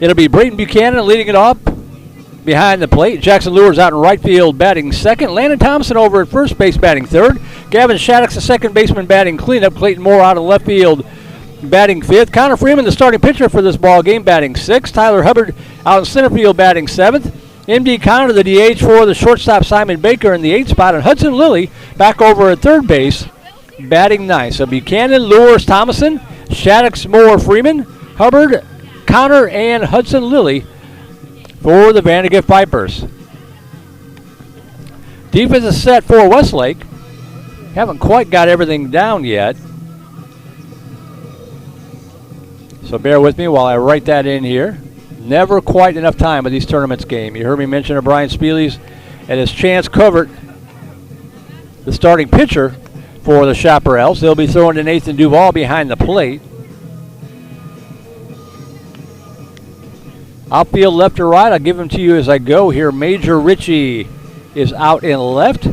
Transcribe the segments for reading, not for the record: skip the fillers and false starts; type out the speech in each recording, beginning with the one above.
It'll be Brayton Buchanan leading it off behind the plate. Jackson Lures out in right field batting second. Landon Thompson over at first base batting third. Gavin Shattuck's the second baseman batting cleanup. Clayton Moore out in left field batting fifth. Connor Freeman, the starting pitcher for this ball game, batting sixth. Tyler Hubbard out in center field batting seventh. M.D. Connor, the DH for the shortstop, Simon Baker in the eighth spot. And Hudson Lilly back over at third base batting ninth. So Buchanan, Lures, Thomason, Shattuck's, Moore, Freeman, Hubbard, Connor, and Hudson Lilly for the VandeGrift Vipers. Defense is set for Westlake. Haven't quite got everything down yet. So bear with me while I write that in here. Never quite enough time with these tournaments game. You heard me mention Brian Spieley's and his Chance Covert, the starting pitcher for the Chaparrals. They'll be throwing to Nathan Duval behind the plate. Outfield left or right, I'll give them to you as I go here. Major Ritchie is out in left.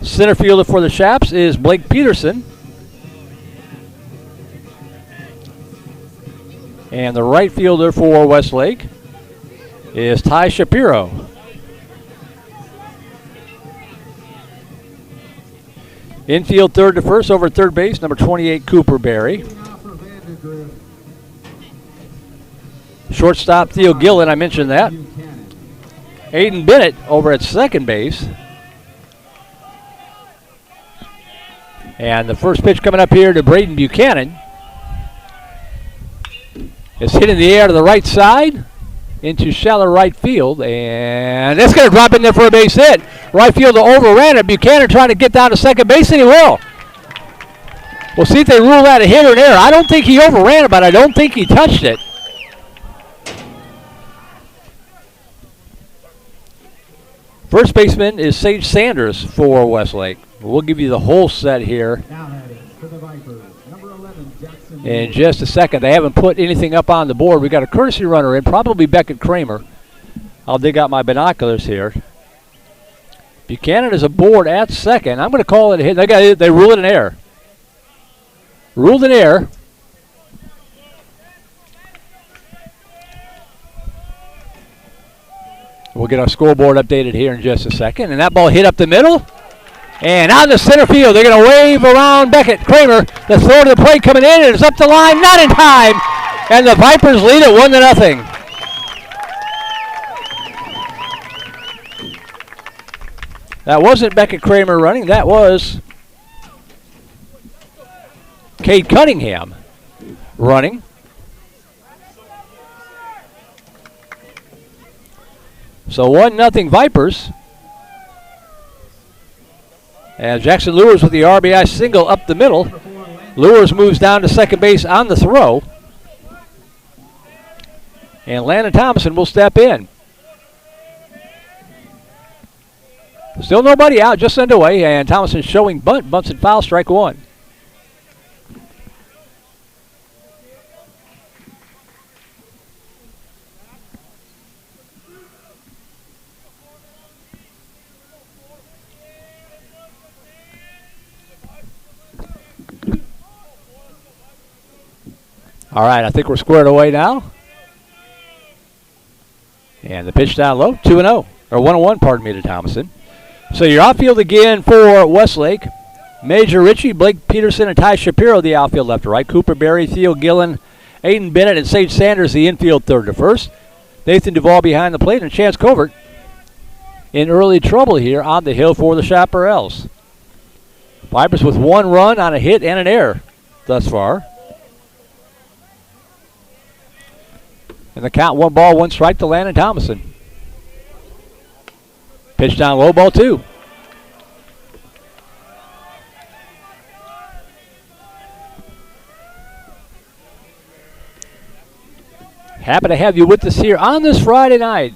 Center fielder for the Chaps is Blake Peterson. And the right fielder for Westlake is Ty Shapiro. Infield third to first over third base, number 28, Cooper Berry. Shortstop Theo Gillen, I mentioned that. Aiden Bennett over at second base. And the first pitch coming up here to Brayden Buchanan. It's hit in the air to the right side into shallow right field. And it's going to drop in there for a base hit. Right fielder overran it. Buchanan trying to get down to second base, and he will. We'll see if they rule that a hit or an error. I don't think he overran it, but I don't think he touched it. First baseman is Sage Sanders for Westlake. We'll give you the whole set here in just a second. They haven't put anything up on the board. We got a courtesy runner in, probably Beckett Kramer. I'll dig out my binoculars here. Buchanan is aboard at second. I'm going to call it a hit. They rule it an error. Ruled an error. We'll get our scoreboard updated here in just a second. And that ball hit up the middle. And out in the center field, they're going to wave around Beckett Kramer. The throw to the plate coming in, and it's up the line, not in time. And the Vipers lead it 1-0. That wasn't Beckett Kramer running. That was Cade Cunningham running. So 1-0 Vipers. And Jackson Lures with the RBI single up the middle. Lures moves down to second base on the throw. And Landon Thompson will step in. Still nobody out, just underway. And Thompson showing bunt, bunts and foul, strike one. All right, I think we're squared away now. And the pitch down low, 2-0, or 1-1, pardon me, to Thompson. So your outfield again for Westlake. Major Ritchie, Blake Peterson, and Ty Shapiro, the outfield left to right. Cooper Berry, Theo Gillen, Aiden Bennett, and Sage Sanders, the infield third to first. Nathan Duval behind the plate, and Chance Covert in early trouble here on the hill for the Chaparrals. Vipers with one run on a hit and an error thus far. And the count, 1-1 to Landon Thompson. Pitch down low, ball two. Happy to have you with us here on this Friday night.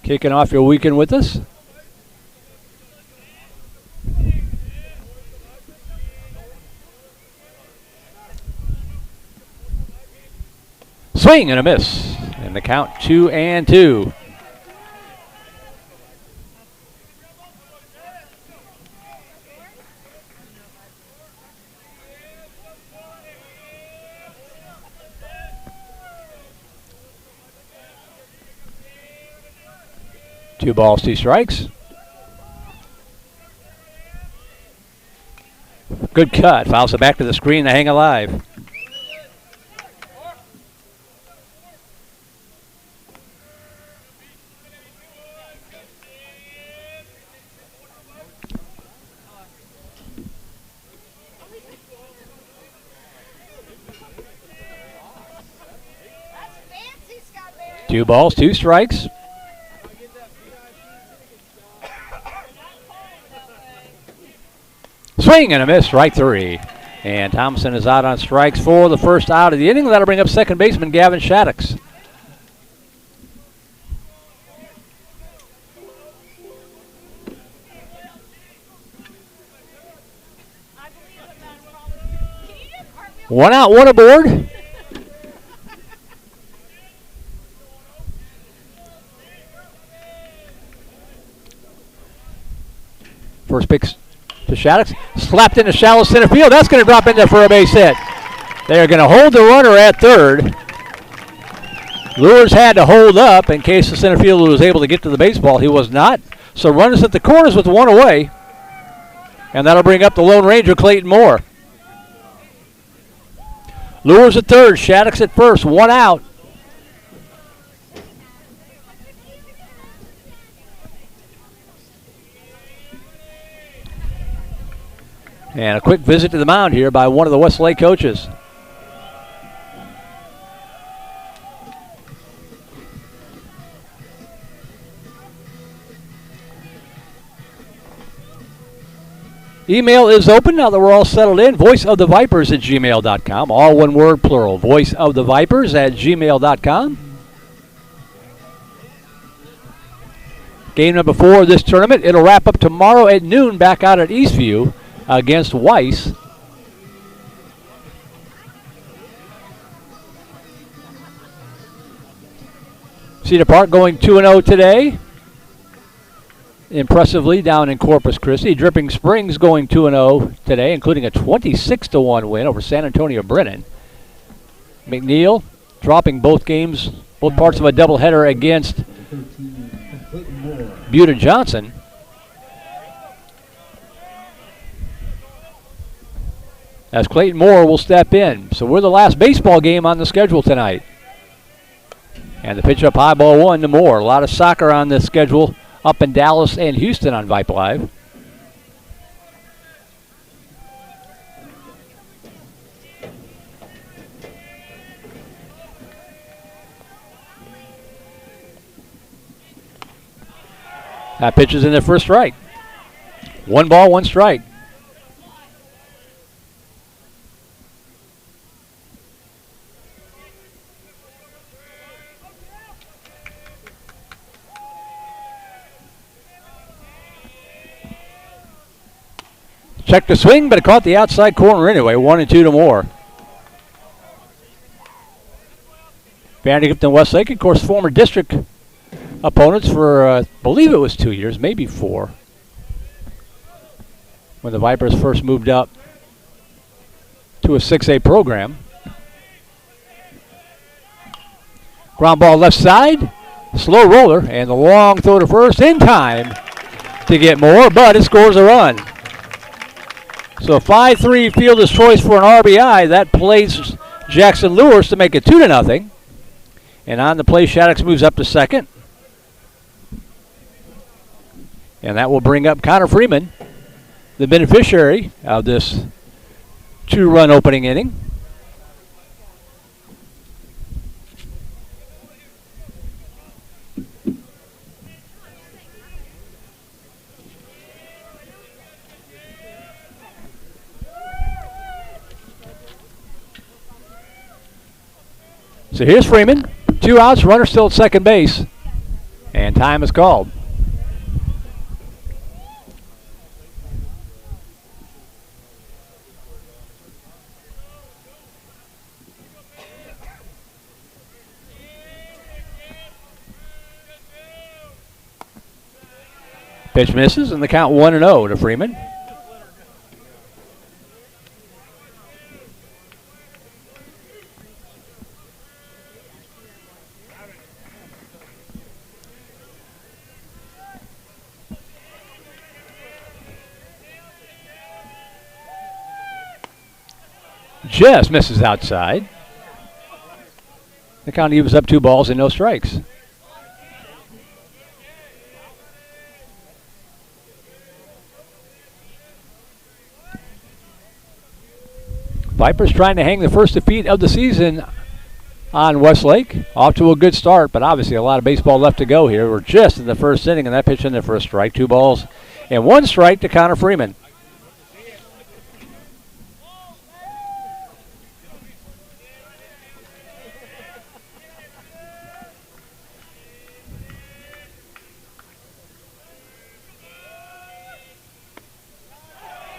Kicking off your weekend with us. Swing and a miss. And the count 2-2. 2 balls, 2 strikes. Good cut. Fouls it back to the screen to hang alive. Two balls, 2 strikes. Swing and a miss, strike 3. And Thompson is out on strikes for the first out of the inning. That'll bring up second baseman Gavin Shaddix. One out, one aboard. First pitch to Shaddix. Slapped into shallow center field. That's going to drop in there for a base hit. They're going to hold the runner at third. Lures had to hold up in case the center fielder was able to get to the baseball. He was not. So runners at the corners with one away. And that'll bring up the Lone Ranger, Clayton Moore. Lures at third. Shaddix at first. One out. And a quick visit to the mound here by one of the Westlake coaches. Email is open now that we're all settled in. voiceofthevipers@gmail.com. All one word, plural. voiceofthevipers@gmail.com. Game number 4 of this tournament. It'll wrap up tomorrow at noon back out at Eastview against Weiss. Cedar Park going 2-0 today. Impressively down in Corpus Christi. Dripping Springs going 2-0 today, including a 26-1 win over San Antonio Brennan. McNeil dropping both games, both parts of a doubleheader against Butte and Johnson. As Clayton Moore will step in. So we're the last baseball game on the schedule tonight. And the pitch up high, ball 1 to Moore. A lot of soccer on the schedule up in Dallas and Houston on Vype Live. That pitch is in there for a strike. 1 ball, 1 strike. Checked the swing, but it caught the outside corner anyway. 1-2 to Moore. VANDEGRIFT and Westlake, of course, former district opponents for, I believe it was 2 years, maybe 4, when the Vipers first moved up to a 6A program. Ground ball left side, slow roller, and the long throw to first in time to get Moore, but it scores a run. So 5-3 fielder's choice for an RBI. That plays Jackson Lures to make it 2-0. And on the play, Shaddix moves up to second. And that will bring up Connor Freeman, the beneficiary of this 2-run opening inning. So here's Freeman. 2 outs, runner still at second base. And time is called. Pitch misses, and the count 1-0 to Freeman. just misses outside. The count evens up 2 balls and no strikes. Vipers trying to hang the first defeat of the season on Westlake. Off to a good start, but obviously a lot of baseball left to go here. We're just in the first inning, and that pitch in there for a strike. 2 balls and 1 strike to Connor Freeman.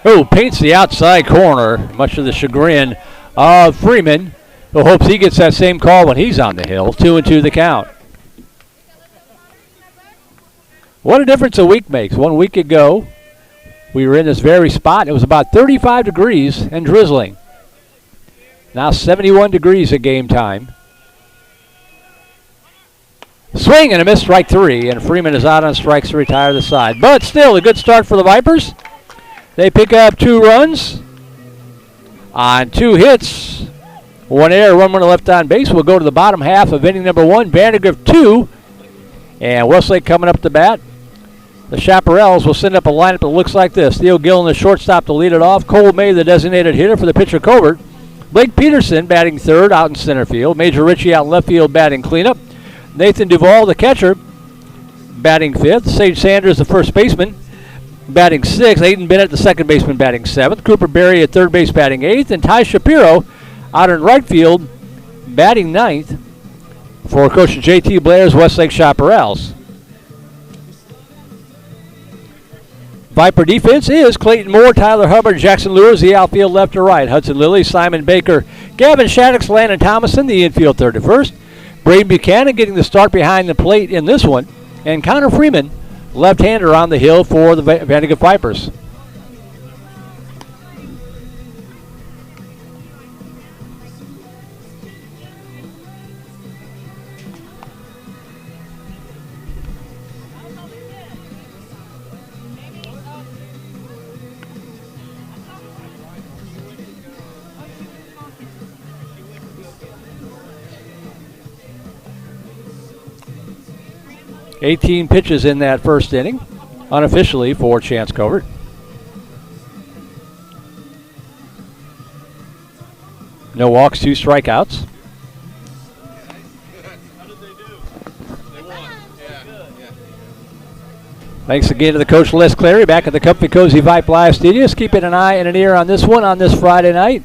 Oh, paints the outside corner, much to the chagrin of Freeman, who hopes he gets that same call when he's on the hill. 2-2 the count. What a difference a week makes. 1 week ago, we were in this very spot. It was about 35 degrees and drizzling. Now 71 degrees at game time. Swing and a miss, strike 3, and Freeman is out on strikes to retire the side. But still, a good start for the Vipers. They pick up 2 runs on 2 hits. 1 error, 1 runner left on base. We'll go to the bottom half of inning number 1. VANDEGRIFT 2. And Westlake coming up to bat. The Chaparrals will send up a lineup that looks like this. Theo Gillen, the shortstop, to lead it off. Cole May, the designated hitter for the pitcher Covert. Blake Peterson batting third out in center field. Major Ritchie out in left field batting cleanup. Nathan Duval, the catcher, batting fifth. Sage Sanders, the first baseman, batting sixth. Aiden Bennett, the second baseman, batting seventh. Cooper Berry at third base, batting eighth. And Ty Shapiro out in right field, batting ninth for Coach J.T. Blair's Westlake Chaparrals. Viper defense is Clayton Moore, Tyler Hubbard, Jackson Lewis, the outfield left to right. Hudson Lilly, Simon Baker, Gavin Shaddix, Landon Thomason, the infield third to first. Braden Buchanan getting the start behind the plate in this one. And Connor Freeman, left-hander on the hill for the VANDEGRIFT Vipers. Eighteen pitches in that first inning, unofficially for Chance Covert. No walks, 2 strikeouts. Thanks again to the coach Les Clary back at the Comfy Cozy Vype Live Studios. Keeping an eye and an ear on this one on this Friday night.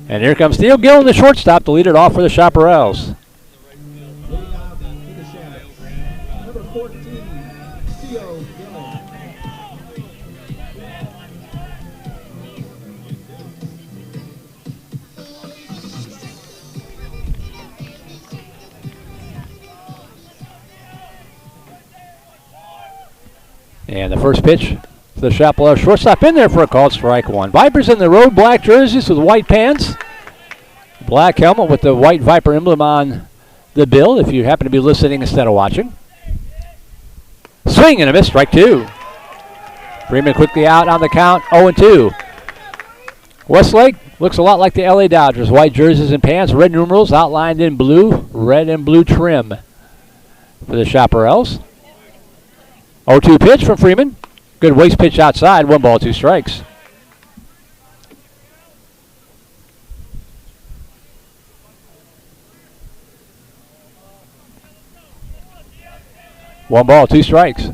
And here comes Theo Gillen, the shortstop, to lead it off for the Chaparrals. Number 14, Theo Gillen. And the first pitch for the Chaparral shortstop in there for a called strike 1. Vipers in the road black jerseys with white pants. Black helmet with the white Viper emblem on the bill if you happen to be listening instead of watching. Swing and a miss, strike 2. Freeman quickly out on the count, 0-2. Westlake looks a lot like the LA Dodgers. White jerseys and pants, red numerals outlined in blue, red and blue trim for the Chaparrals. 0-2 pitch from Freeman. Good waste pitch outside, 1 ball, 2 strikes. One ball, 2 strikes.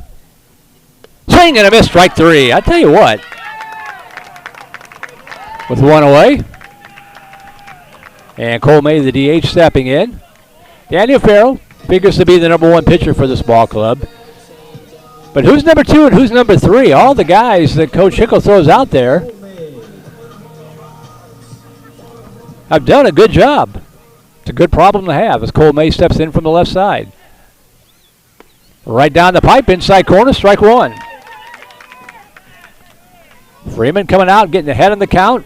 Swing and a miss, strike 3. I tell you what, with 1 away. And Cole May, the DH, stepping in. Daniel Farrell figures to be the number 1 pitcher for this ball club. But who's number 2 and who's number 3? All the guys that Coach Hickle throws out there have done a good job. It's a good problem to have as Cole May steps in from the left side. Right down the pipe, inside corner, strike 1. Freeman coming out, getting ahead on the count.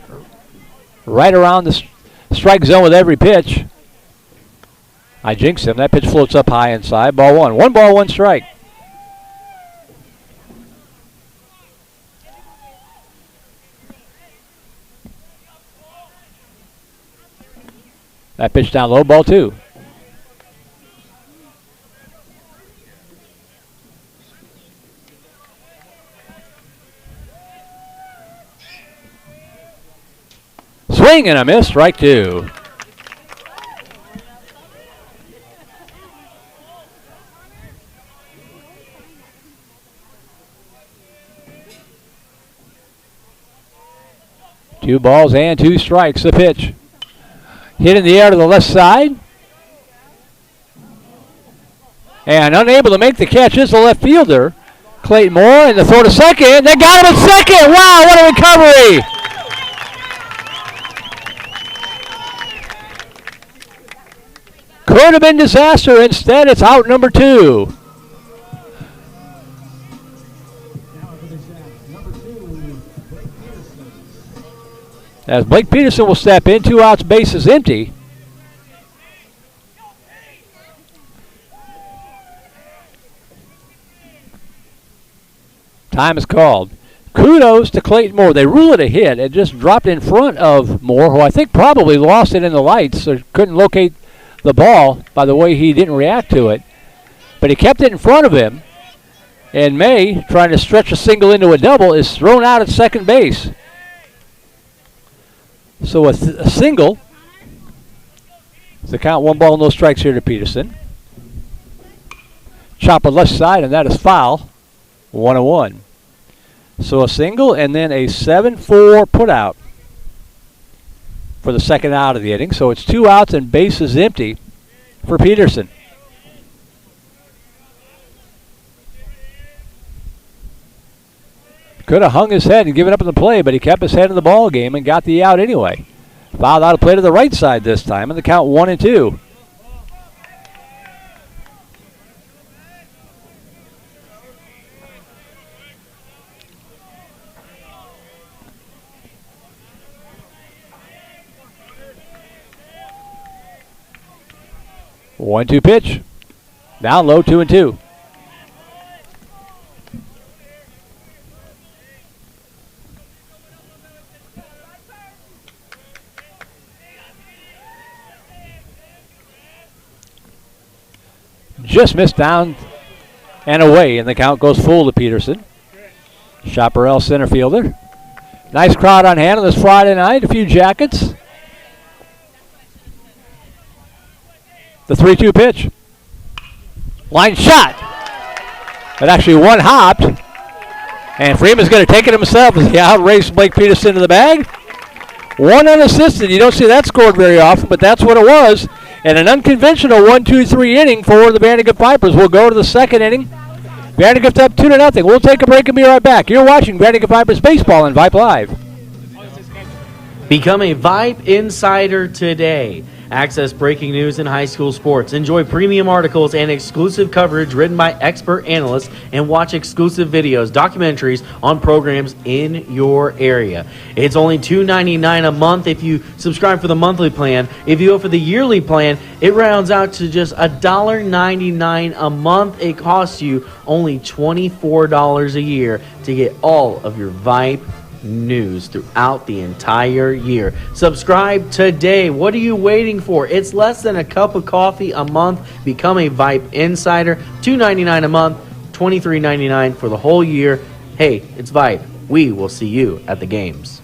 Right around the strike zone with every pitch. I jinxed him. That pitch floats up high inside. Ball 1. 1 ball, 1 strike. That pitch down low, ball 2. Swing and a miss, strike 2. Two balls and 2 strikes. The pitch. Hit in the air to the left side. And unable to make the catch is the left fielder, Clayton Moore, and the throw to second. They got him at second. Wow, what a recovery. Could have been disaster. Instead, it's out number 2. As Blake Peterson will step in, 2 outs, bases empty. Time is called. Kudos to Clayton Moore. They rule it a hit. It just dropped in front of Moore, who I think probably lost it in the lights or couldn't locate the ball by the way he didn't react to it. But he kept it in front of him. And May, trying to stretch a single into a double, is thrown out at second base. So a single. The count, 1 ball, no strikes here to Peterson. Chopper left side, and that is foul. 1-1. So a single and then a 7-4 putout for the second out of the inning. So it's 2 outs and bases empty for Peterson. Could have hung his head and given up in the play, but he kept his head in the ball game and got the out anyway. Fouled out a play to the right side this time, and the count 1-2. One-two pitch. Down low, 2-2. Just missed down and away, and the count goes full to Peterson. Chaparral center fielder. Nice crowd on hand on this Friday night. A few jackets. The 3-2 pitch. Line shot. It actually one hopped. And Freeman's going to take it himself as he outraced Blake Peterson to the bag. One unassisted. You don't see that scored very often, but that's what it was. And an unconventional 1-2-3 inning for the VANDEGRIFT Vipers. We'll go to the second inning. VANDEGRIFT up 2-0. We'll take a break and be right back. You're watching VANDEGRIFT Vipers Baseball on Vype Live. Become a Vype Insider today. Access breaking news in high school sports. Enjoy premium articles and exclusive coverage written by expert analysts, and watch exclusive videos, documentaries on programs in your area. It's only $2.99 a month if you subscribe for the monthly plan. If you go for the yearly plan, it rounds out to just $1.99 a month. It costs you only $24 a year to get all of your Vype news throughout the entire year. Subscribe today. What are you waiting for? It's less than a cup of coffee a month. Become a Vype Insider. $2.99 a month, $23.99 for the whole year. Hey, it's Vype. We will see you at the games.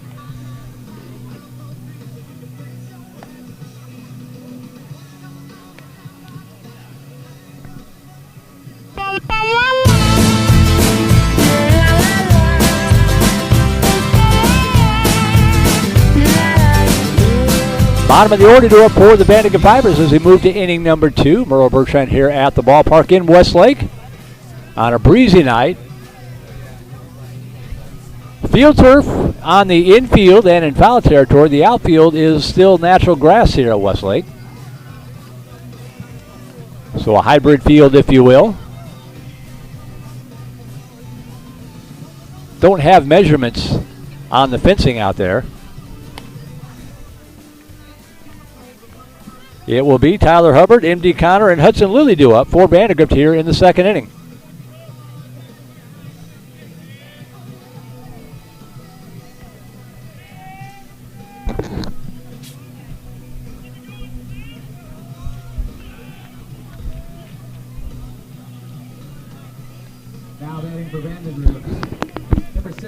Bottom of the order to for the VANDEGRIFT Vipers as we move to inning number 2. Merle Bertrand here at the ballpark in Westlake on a breezy night. Field turf on the infield and in foul territory. The outfield is still natural grass here at Westlake. So a hybrid field, if you will. Don't have measurements on the fencing out there. It will be Tyler Hubbard, M.D. Connor, and Hudson Lilly due up for VANDEGRIFT here in the second inning.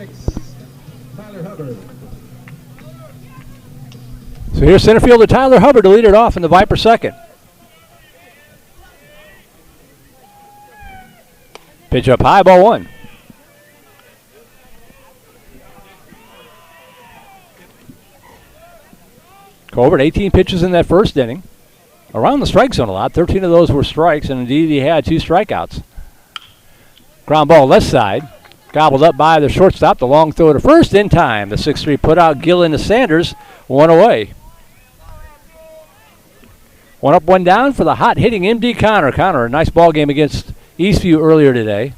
46, Tyler Hubbard. So here's center fielder Tyler Hubbard to lead it off in the Viper second. Pitch up high, ball one. Colbert, 18 pitches in that first inning. Around the strike zone a lot. 13 of those were strikes, and indeed he had 2 strikeouts. Ground ball left side. Gobbled up by the shortstop. The long throw to first in time. The 6-3 put out Gillen to Sanders. 1 away. 1 up, 1 down for the hot-hitting M.D. Connor. Connor, a nice ball game against Eastview earlier today.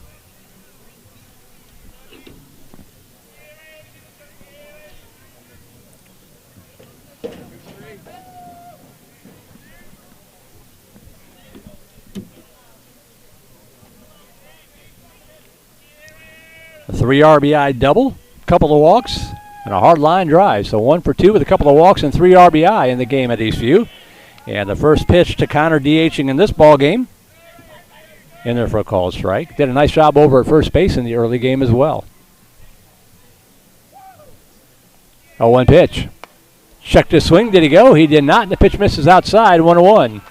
A 3 RBI double, couple of walks, and a hard line drive. So 1 for 2 with a couple of walks and 3 RBI in the game at Eastview. And the first pitch to Connor DHing in this ball game. In there for a called strike. Did a nice job over at first base in the early game as well. 0-1 pitch. Checked his swing. Did he go? He did not. And the pitch misses outside. 1-1.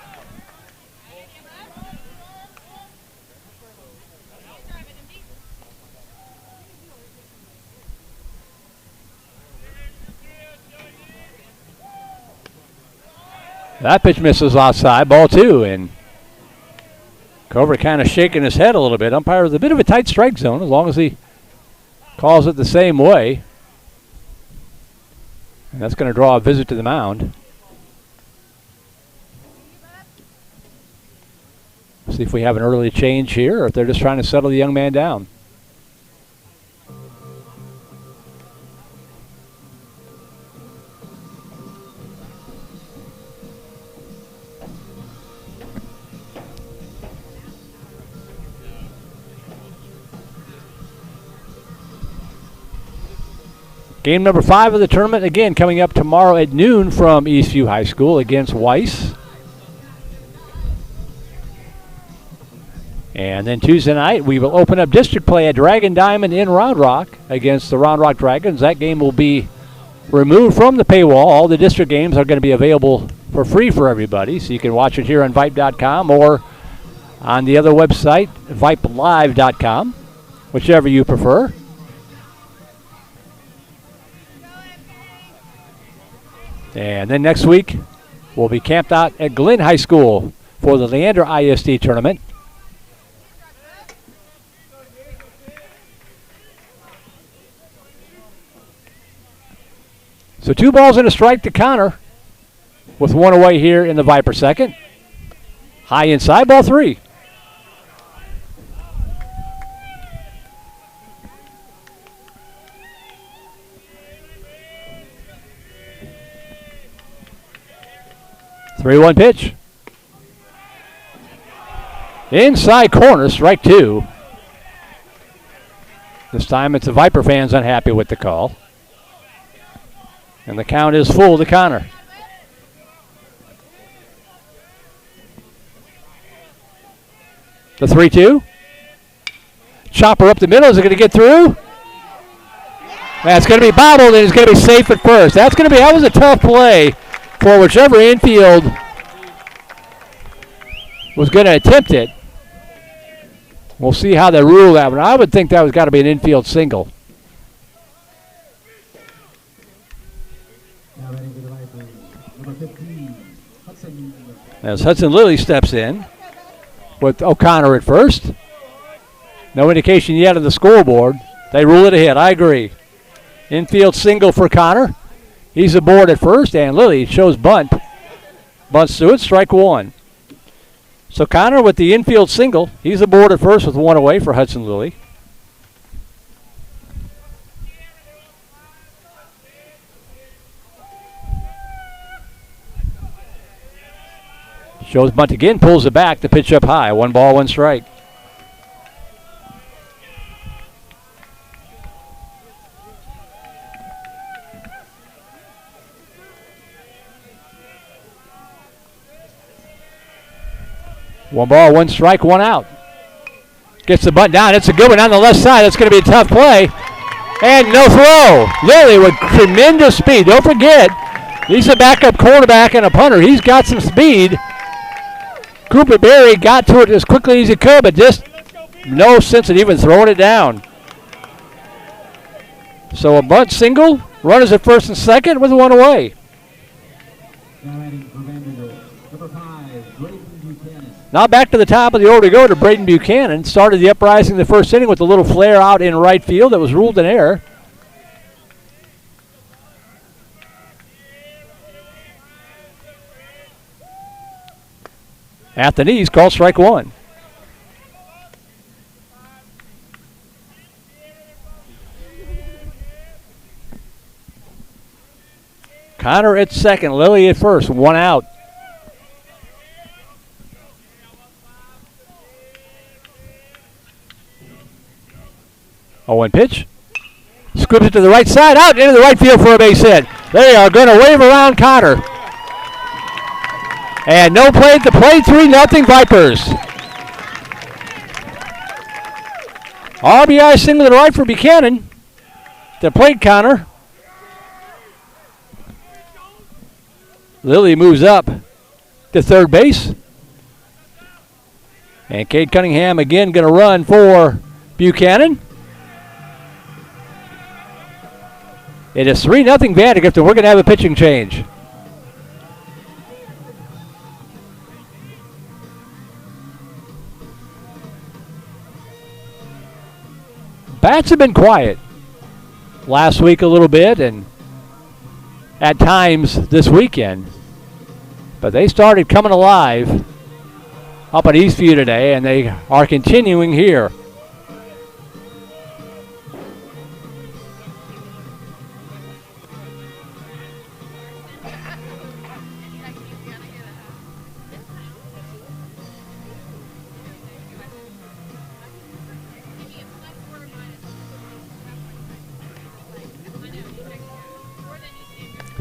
That pitch misses outside, ball 2, and Cover kind of shaking his head a little bit. Umpire with a bit of a tight strike zone as long as he calls it the same way. And that's going to draw a visit to the mound. See if we have an early change here or if they're just trying to settle the young man down. Game number 5 of the tournament, again, coming up tomorrow at noon from Eastview High School against Weiss. And then Tuesday night, we will open up district play at Dragon Diamond in Round Rock against the Round Rock Dragons. That game will be removed from the paywall. All the district games are going to be available for free for everybody, so you can watch it here on Vype.com or on the other website, VipeLive.com, whichever you prefer. And then next week, we'll be camped out at Glenn High School for the Leander ISD tournament. So 2 balls and a strike to Connor with 1 away here in the Viper second. High inside, ball 3. Three-one pitch. Inside corner, strike 2. This time it's the Viper fans unhappy with the call. And the count is full to Connor. The 3-2. Chopper up the middle. Is it going to get through? That's going to be bobbled, and it's going to be safe at first. That was a tough play for whichever infield was going to attempt it. We'll see how they rule that one. I would think that was got to be an infield single. As Hudson Lilly steps in with O'Connor at first. No indication yet of the scoreboard. They rule it a hit. I agree. Infield single for Connor. He's aboard at first, and Lilly shows bunt. Bunts to it, strike 1. So Connor with the infield single. He's aboard at first with 1 away for Hudson Lilly. Shows bunt again, pulls it back, the pitch up high. 1 ball, 1 strike. One ball, 1 strike, 1 out. Gets the bunt down. It's a good one on the left side. It's going to be a tough play. And no throw. Lilly with tremendous speed. Don't forget, he's a backup quarterback and a punter. He's got some speed. Cooper Berry got to it as quickly as he could, but just no sense in even throwing it down. So a bunt single. Runners at first and second with one away. Now adding for VANDEGRIFT, number 5, Braden Buchanan. Now back to the top of the order to go to Braden Buchanan. Started the uprising in the first inning with a little flare out in right field that was ruled an error. At the knees, called strike one. Connor at second, Lilly at first, one out. Owen pitch. Scoops it to the right side, out into the right field for a base hit. They are going to wave around Connor. And no play at the plate, 3-0 Vipers. RBI single to the right for Buchanan. The plate, Connor. Lilly moves up to third base. And Cade Cunningham again going to run for Buchanan. It is 3-0 Vandegrift, and we're going to have a pitching change. Bats have been quiet last week a little bit, and at times this weekend. But they started coming alive up at Eastview today, and they are continuing here.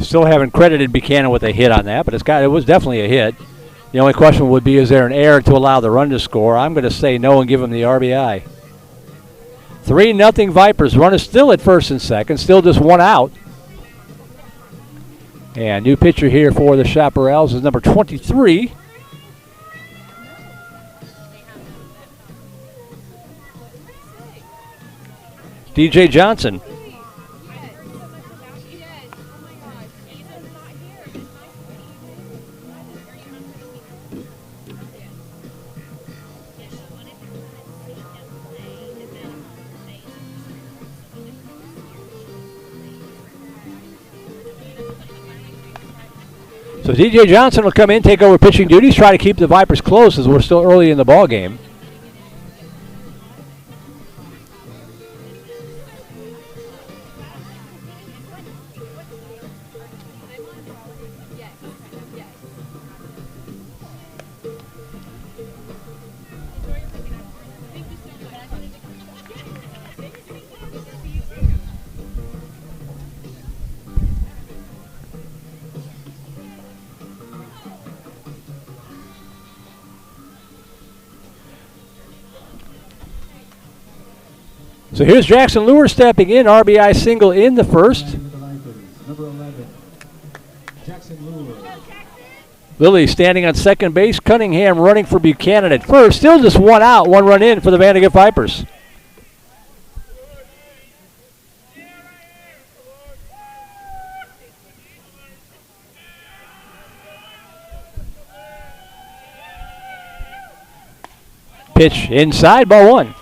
Still haven't credited Buchanan with a hit on that, but it was definitely a hit. The only question would be, is there an error to allow the run to score? I'm going to say no and give him the RBI. 3-0 Vipers. Run is still at first and second, still just one out. And new pitcher here for the Chaparrals is number 23. DJ Johnson. So DJ Johnson will come in, take over pitching duties, try to keep the Vipers close as we're still early in the ball game. So here's Jackson Lure stepping in, RBI single in the first. Number 11, Jackson Lure. Lilly standing on second base, Cunningham running for Buchanan at first. Still just one out, one run in for the Vandegrift Vipers. Pitch inside, ball one.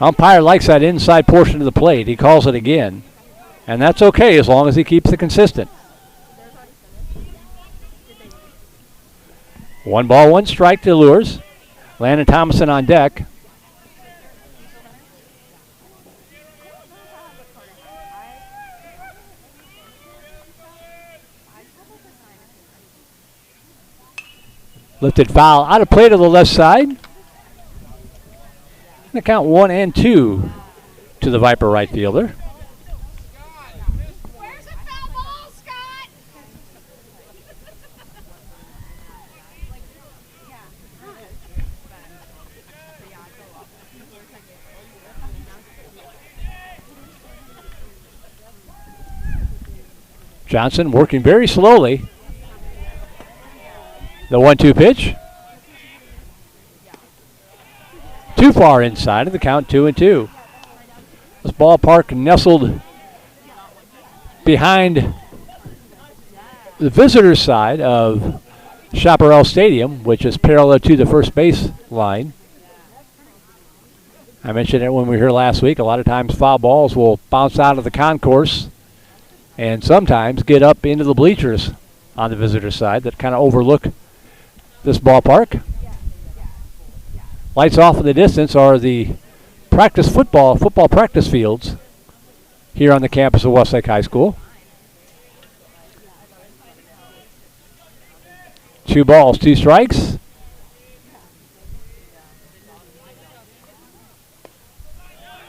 Umpire likes that inside portion of the plate. He calls it again. And that's okay as long as he keeps it consistent. 1 ball, 1 strike to Lures. Landon Thomason on deck. Lifted foul out of play to the left side. The count 1-2 to the Viper right fielder. Where's the foul ball, Scott? Johnson working very slowly. The 1-2 pitch. Too far inside of the count, 2-2. This ballpark nestled behind the visitor side of Chaparral Stadium, which is parallel to the first base line. I mentioned it when we were here last week. A lot of times foul balls will bounce out of the concourse and sometimes get up into the bleachers on the visitor side that kind of overlook this ballpark. Lights off in the distance are the football practice fields here on the campus of Westlake High School. 2 balls, 2 strikes.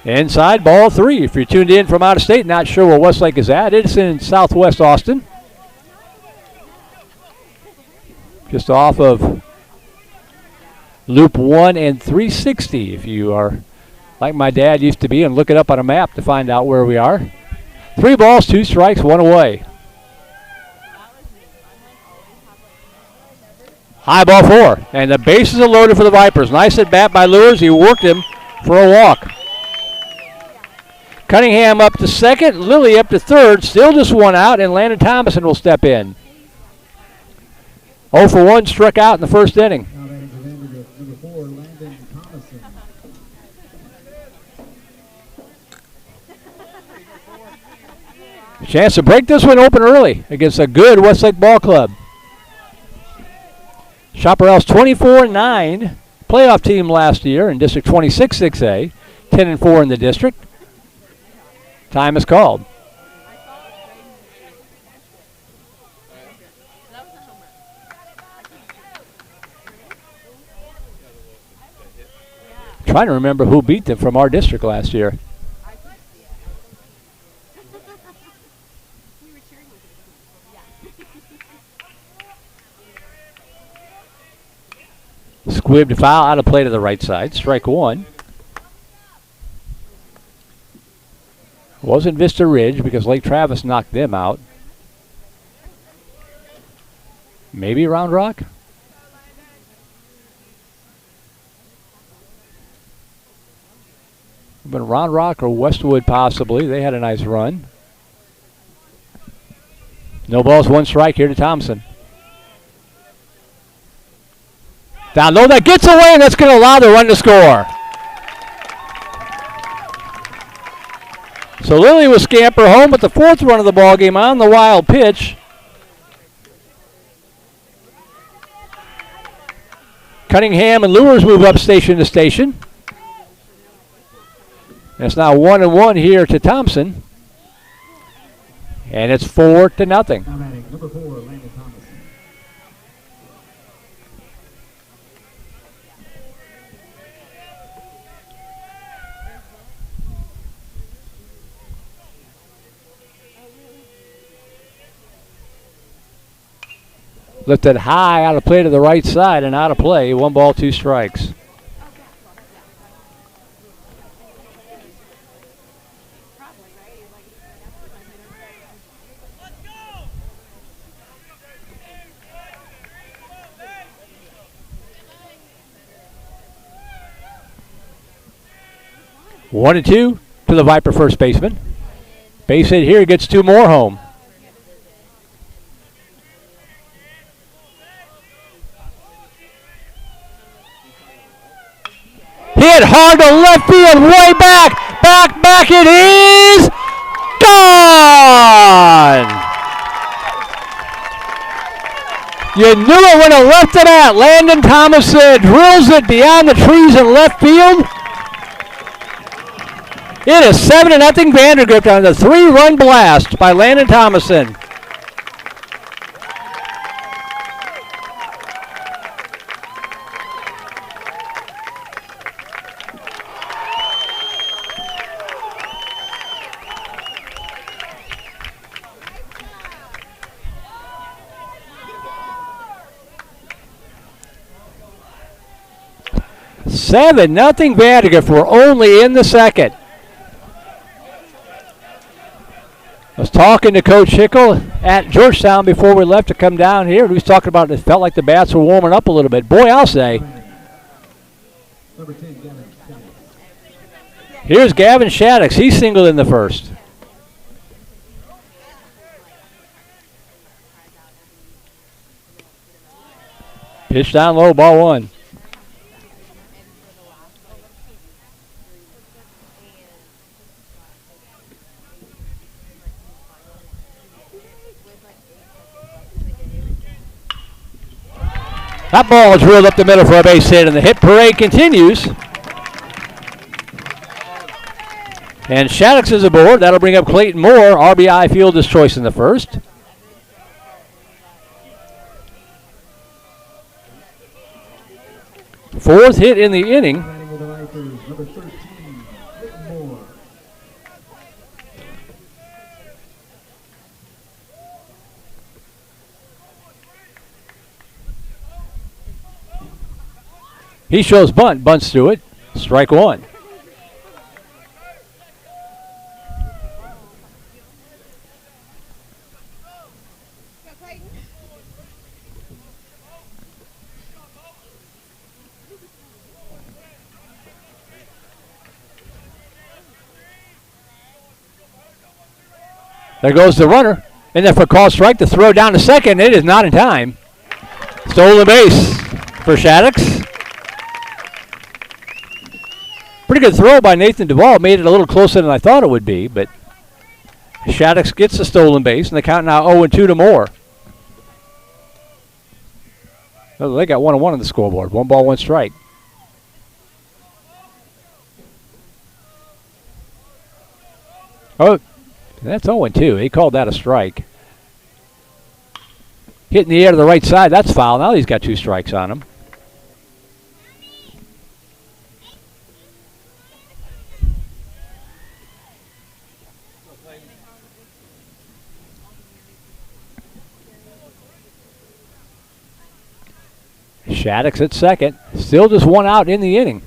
Inside, ball 3. If you're tuned in from out of state, not sure where Westlake is at, it's in southwest Austin. Just off of Loop 1 and 360, if you are like my dad used to be and look it up on a map to find out where we are. 3 balls, 2 strikes, 1 away. High ball 4, and the bases are loaded for the Vipers. Nice at bat by Lewis. He worked him for a walk. Cunningham up to second, Lilly up to third, still just 1 out, and Landon Thomason will step in. 0 for 1, struck out in the first inning. Now batting for Vandergrift, number 4, Landon Thomason. Chance to break this one open early against a good Westlake ball club. Chaparral's 24-9 playoff team last year in District 26 6A, 10-4 in the district. Time is called. Trying to remember who beat them from our district last year. Squibbed foul out of play to the right side. Strike 1. Wasn't Vista Ridge because Lake Travis knocked them out. Maybe Round Rock? But Round Rock or Westwood possibly. They had a nice run. No balls, 1 strike here to Thompson. Down low, that gets away, and that's going to allow the run to score. So Lilly will scamper home with the 4th run of the ball game on the wild pitch. Cunningham and Lewis move up station to station. It's now 1-1 here to Thompson. And it's 4-0. Now batting number 4, Landon Thomason. Lifted high out of play to the right side and out of play. 1 ball, 2 strikes. One and 2 to the Viper first baseman. Base hit here, gets 2 more home. Hit hard to left field, way back, back, it is gone! You knew it when it left it at. Landon Thomason drills it beyond the trees in left field. It is 7-0 Vandergrift on the 3-run blast by Landon Thomason. 7-0 Vandegrift. We're only in the second. I was talking to Coach Hickle at Georgetown before we left to come down here. He was talking about it felt like the bats were warming up a little bit. Boy, I'll say. Number 10, Gavin Shaddix. Here's Gavin Shaddix. He's singled in the first. Pitch down low, ball one. That ball is reeled up the middle for a base hit, and the hit parade continues. And Shaddix is aboard. That'll bring up Clayton Moore, RBI fielder's choice in the first. Fourth hit in the inning. Batting with the Vipers, number 13, Clayton Moore. He shows bunt, bunts through it. Strike one. There goes the runner. And then for a called strike to throw down to second. It is not in time. Stolen base for Shaddix. Pretty good throw by Nathan Duval. Made it a little closer than I thought it would be, but Shaddix gets the stolen base, and the count now 0-2 to Moore. Oh, they got 1-1 on the scoreboard. 1 ball, 1 strike. Oh, that's 0-2. He called that a strike. Hitting the air to the right side. That's foul. Now he's got 2 strikes on him. Shaddix at second. Still just 1 out in the inning.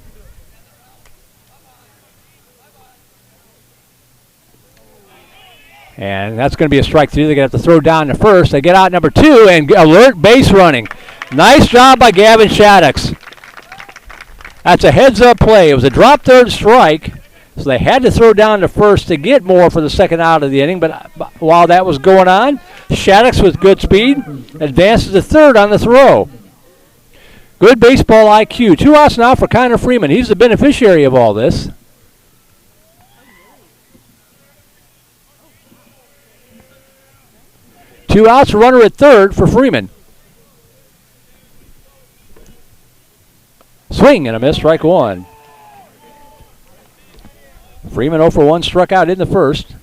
And that's going to be a strike 3. They're going to have to throw down to first. They get out number 2 and alert base running. Nice job by Gavin Shaddix. That's a heads-up play. It was a drop third strike, so they had to throw down to first to get more for the second out of the inning. But while that was going on, Shaddix with good speed advances to third on the throw. Good baseball IQ. 2 outs now for Connor Freeman. He's the beneficiary of all this. Two outs, runner at third for Freeman. Swing and a miss, strike 1. Freeman 0 for 1, struck out in the first.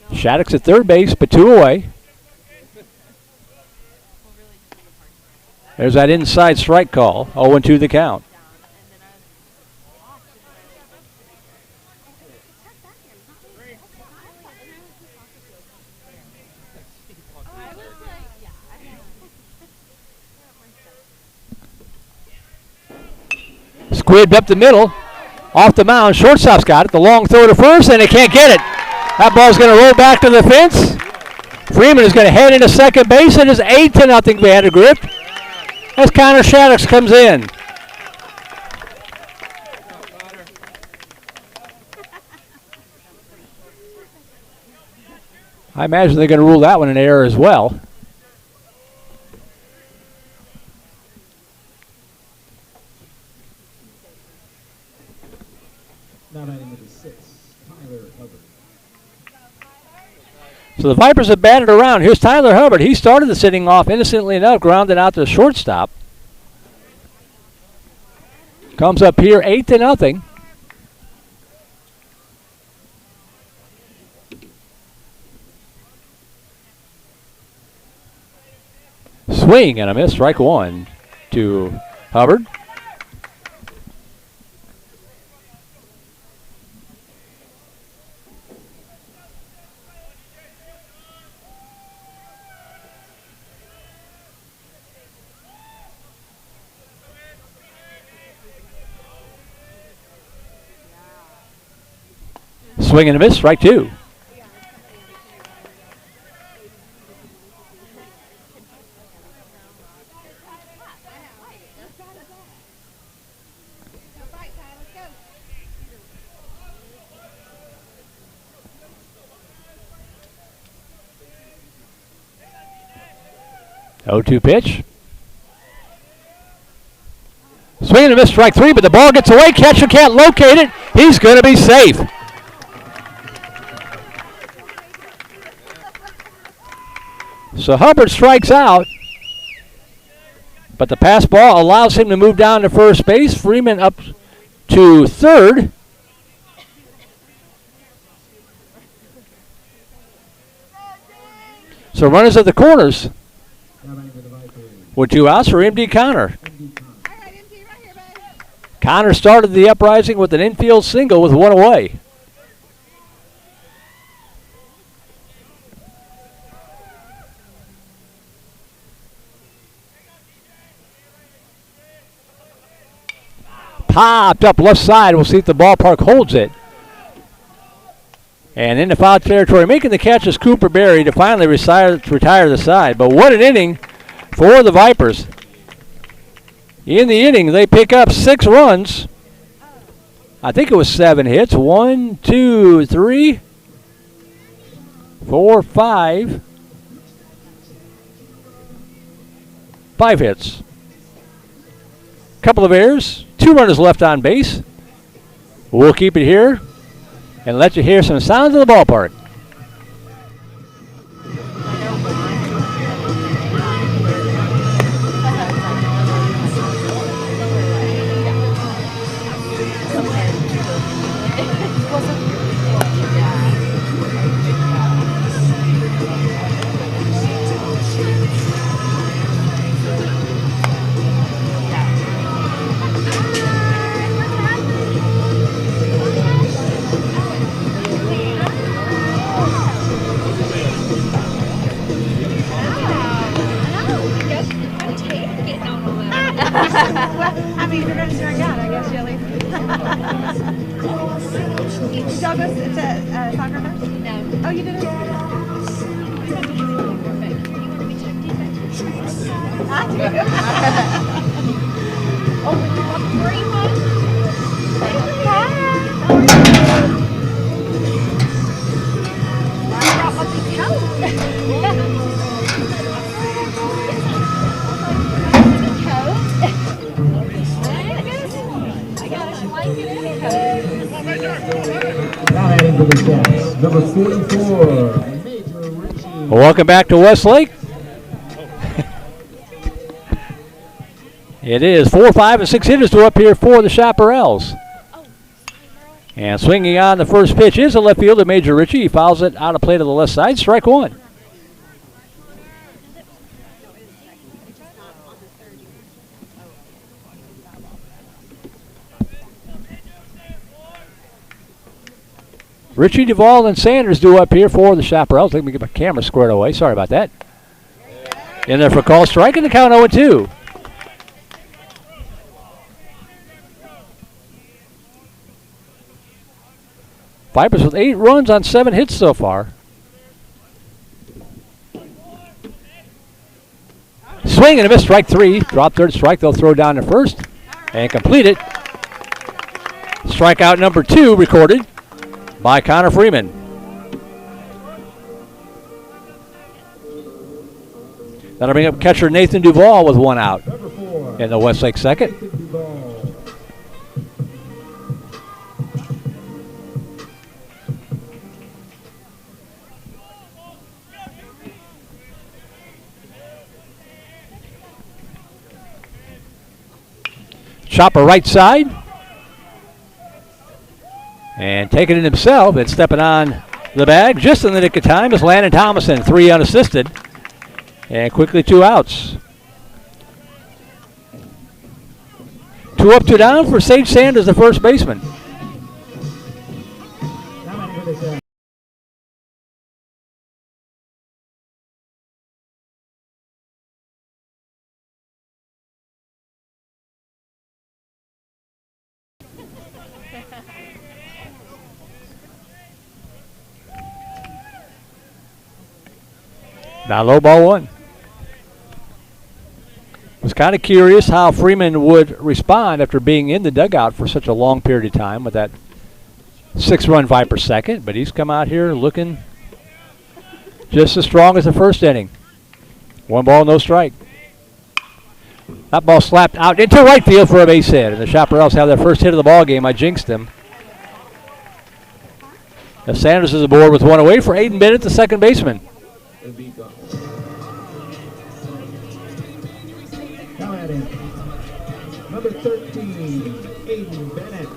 Shaddix at third base, but 2 away. There's that inside strike call. 0-2 the count. Squibbed up the middle, off the mound. Shortstop's got it. The long throw to first, and they can't get it. That ball's going to roll back to the fence. Freeman is going to head into second base. It is 8-0 Vandegrift as Connor Shaddix comes in. I imagine they're going to rule that one an error as well. Now batting with the 6, Tyler Hubbard. So the Vipers have batted around. Here's Tyler Hubbard. He started the sitting off innocently enough, grounded out to the shortstop. Comes up here 8-0. Swing and a miss, strike 1 to Hubbard. Swing and a miss, strike two. Oh, 2 pitch. Swing and a miss, strike three, but the ball gets away. Catcher can't locate it. He's going to be safe. So Hubbard strikes out, but the pass ball allows him to move down to first base. Freeman up to third. So runners at the corners with 2 outs for MD Connor. Connor started the uprising with an infield single with 1 away. Popped up left side. We'll see if the ballpark holds it. And into foul territory, making the catch is Cooper Berry to finally retire the side. But what an inning for the Vipers. In the inning, they pick up 6 runs. I think it was 7 hits. 1, 2, 3, 4, 5. 5 hits. Couple of errors. 2 runners left on base. We'll keep it here and let you hear some sounds of the ballpark. I mean, you're going to strike out, I guess, Shelly. Y'all go to soccer first? No. Oh, you didn't? I do. Oh, you want the green one? I brought my big coat. Number 44, Major Richie. Welcome back to Westlake. It is 4, 5, and 6 hitters to up here for the Chaparrals. And swinging on the first pitch is a left fielder, Major Richie. He fouls it out of play to the left side. Strike one. Richie, Duval, and Sanders do up here for the Chaparrals. Let me get my camera squared away. Sorry about that. In there for call strike, and the count 0-2. Vipers with 8 runs on 7 hits so far. Swing and a miss, strike 3. Drop third strike, they'll throw down to first and complete it. Strikeout number 2 recorded by Connor Freeman. That'll bring up catcher Nathan Duval with 1 out in the Westlake second. Chopper right side. And taking it himself and stepping on the bag just in the nick of time is Landon Thomason, 3 unassisted. And quickly 2 outs. 2 up, 2 down for Sage Sanders, the first baseman. Now low, ball one. Was kind of curious how Freeman would respond after being in the dugout for such a long period of time with that 6-run Viper second, but he's come out here looking just as strong as the first inning. 1 ball, no strike. That ball slapped out into right field for a base hit, and the Chaparrals have their first hit of the ball game. I jinxed them. As Sanders is aboard with one away for Aiden Bennett, the second baseman. Now at it, number 13, Aiden Bennett.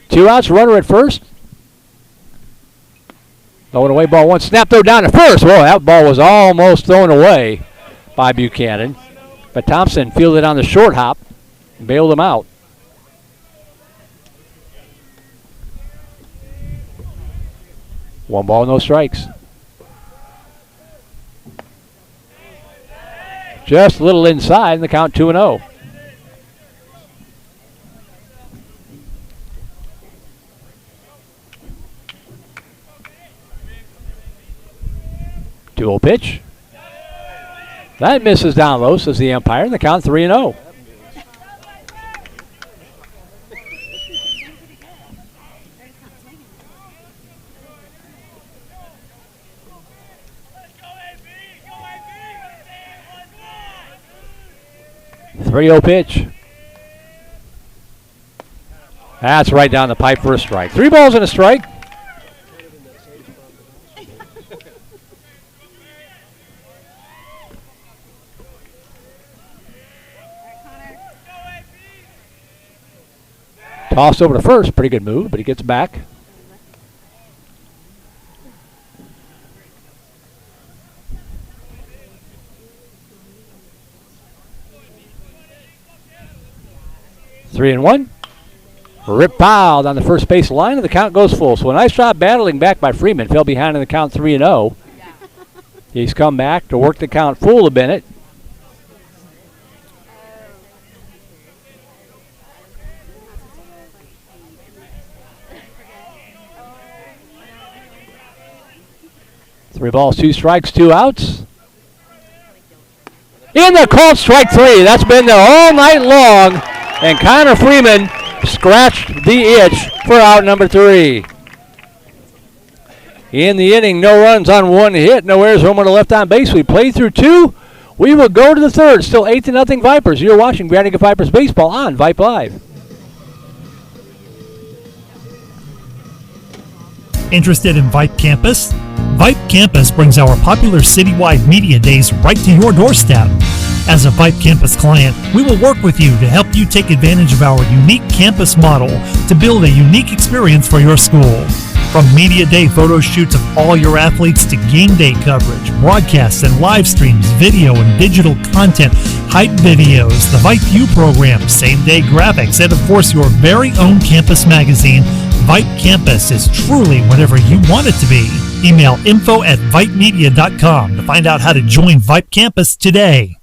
Two outs, runner at first. Throwing away, ball one. Snap throw down to first. Whoa, that ball was almost thrown away by Buchanan. But Thompson fielded on the short hop and bailed him out. One ball, no strikes. Just a little inside, and the count 2-0. Dual pitch. That misses down low, says the umpire, and the count 3-0. .30 pitch. That's right down the pipe for a strike. 3 balls and a strike. Tossed over to first. Pretty good move, but he gets back. Three and one. Rip fouled on the first base line, and the count goes full. So a nice job battling back by Freeman. Fell behind in the count 3-0. He's come back to work the count full to Bennett. Three balls, 2 strikes, 2 outs. In the called strike 3. That's been there all night long. And Connor Freeman scratched the itch for out number 3. In the inning, no runs on 1 hit, no errors, home to left on base. We played through 2. We will go to the 3rd. Still 8-0 Vipers. You're watching Vandegrifft Vipers baseball on Vype Live. Interested in Vype Campus? Vype Campus brings our popular citywide media days right to your doorstep. As a Vype Campus client, we will work with you to help you take advantage of our unique campus model to build a unique experience for your school. From media day photo shoots of all your athletes to game day coverage, broadcasts and live streams, video and digital content, hype videos, the Vype U program, same day graphics, and of course your very own campus magazine, Vype Campus is truly whatever you want it to be. Email info@vypemedia.com to find out how to join Vype Campus today.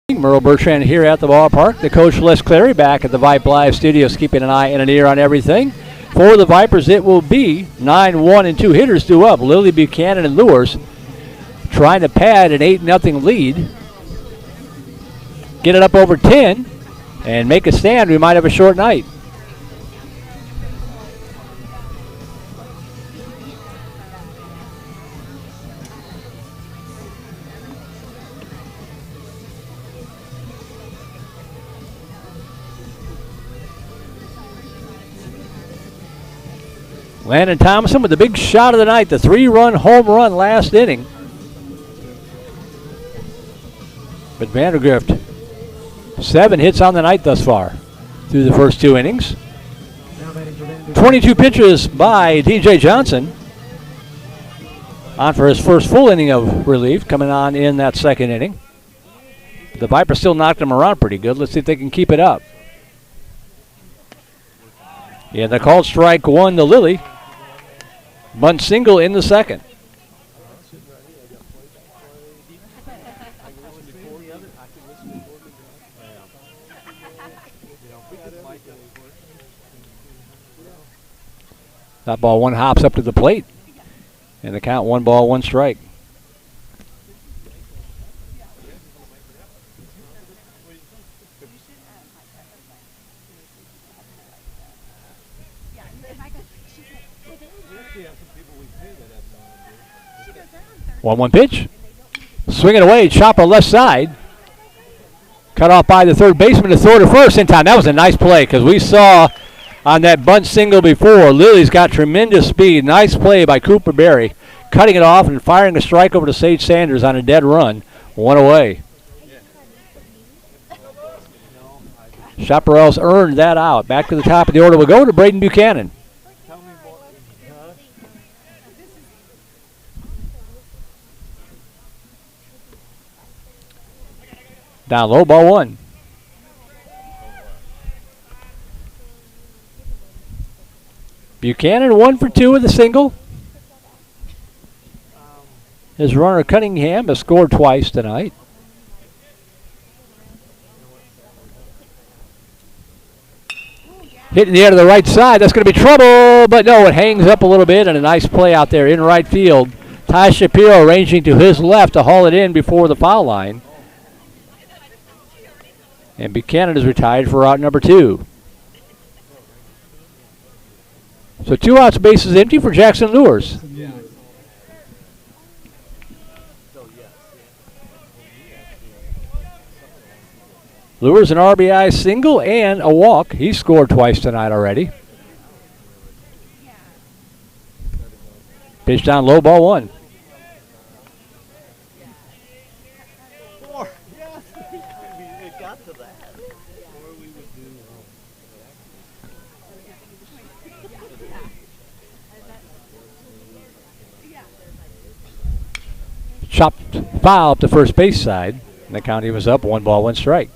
Merle Bertrand here at the ballpark. The coach Les Clary back at the Vype Live studios, keeping an eye and an ear on everything. For the Vipers, it will be 9-1 and 2 hitters due up. Lily Buchanan and Lures trying to pad an 8-0 lead. Get it up over 10 and make a stand. We might have a short night. Landon Thompson with the big shot of the night, the 3-run home run last inning. But Vandergrift, 7 hits on the night thus far through the first 2 innings. 22 pitches by DJ Johnson. On for his first full inning of relief, coming on in that second inning. The Vipers still knocked them around pretty good. Let's see if they can keep it up. Yeah, they called strike one to Lily. Bunt single in the second. That ball one hops up to the plate. And the count 1 ball, 1 strike. One pitch. Swing it away. Chopper left side. Cut off by the third baseman to throw to first in time. That was a nice play because we saw on that bunt single before, Lily's got tremendous speed. Nice play by Cooper Berry. Cutting it off and firing a strike over to Sage Sanders on a dead run. 1 away. Chaparral's earned that out. Back to the top of the order. We'll go to Braden Buchanan. Down low, ball 1. Buchanan 1 for 2 with a single. His runner Cunningham has scored twice tonight. Hitting the air to the right side. That's going to be trouble, but no, it hangs up a little bit, and a nice play out there in right field. Ty Shapiro arranging to his left to haul it in before the foul line. And Buchanan is retired for out number 2. So 2 outs, bases empty for Jackson Lures. Lures an RBI single and a walk. He scored twice tonight already. Pitch down low, ball 1. Chopped foul up the first base side. And the count he was up 1 ball, 1 strike.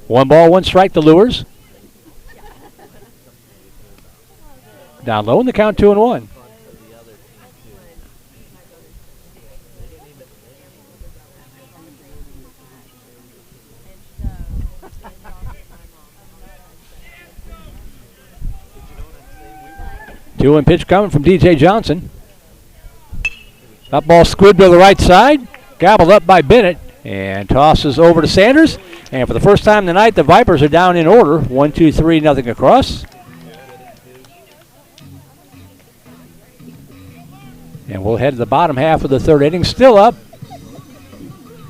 One ball, 1 strike to Lures. Down low in the count 2-1. Two and pitch coming from DJ Johnson. That ball squibbed to the right side, gobbled up by Bennett, and tosses over to Sanders. And for the first time tonight, the Vipers are down in order. 1, 2, 3, nothing across. And we'll head to the bottom half of the third inning. Still up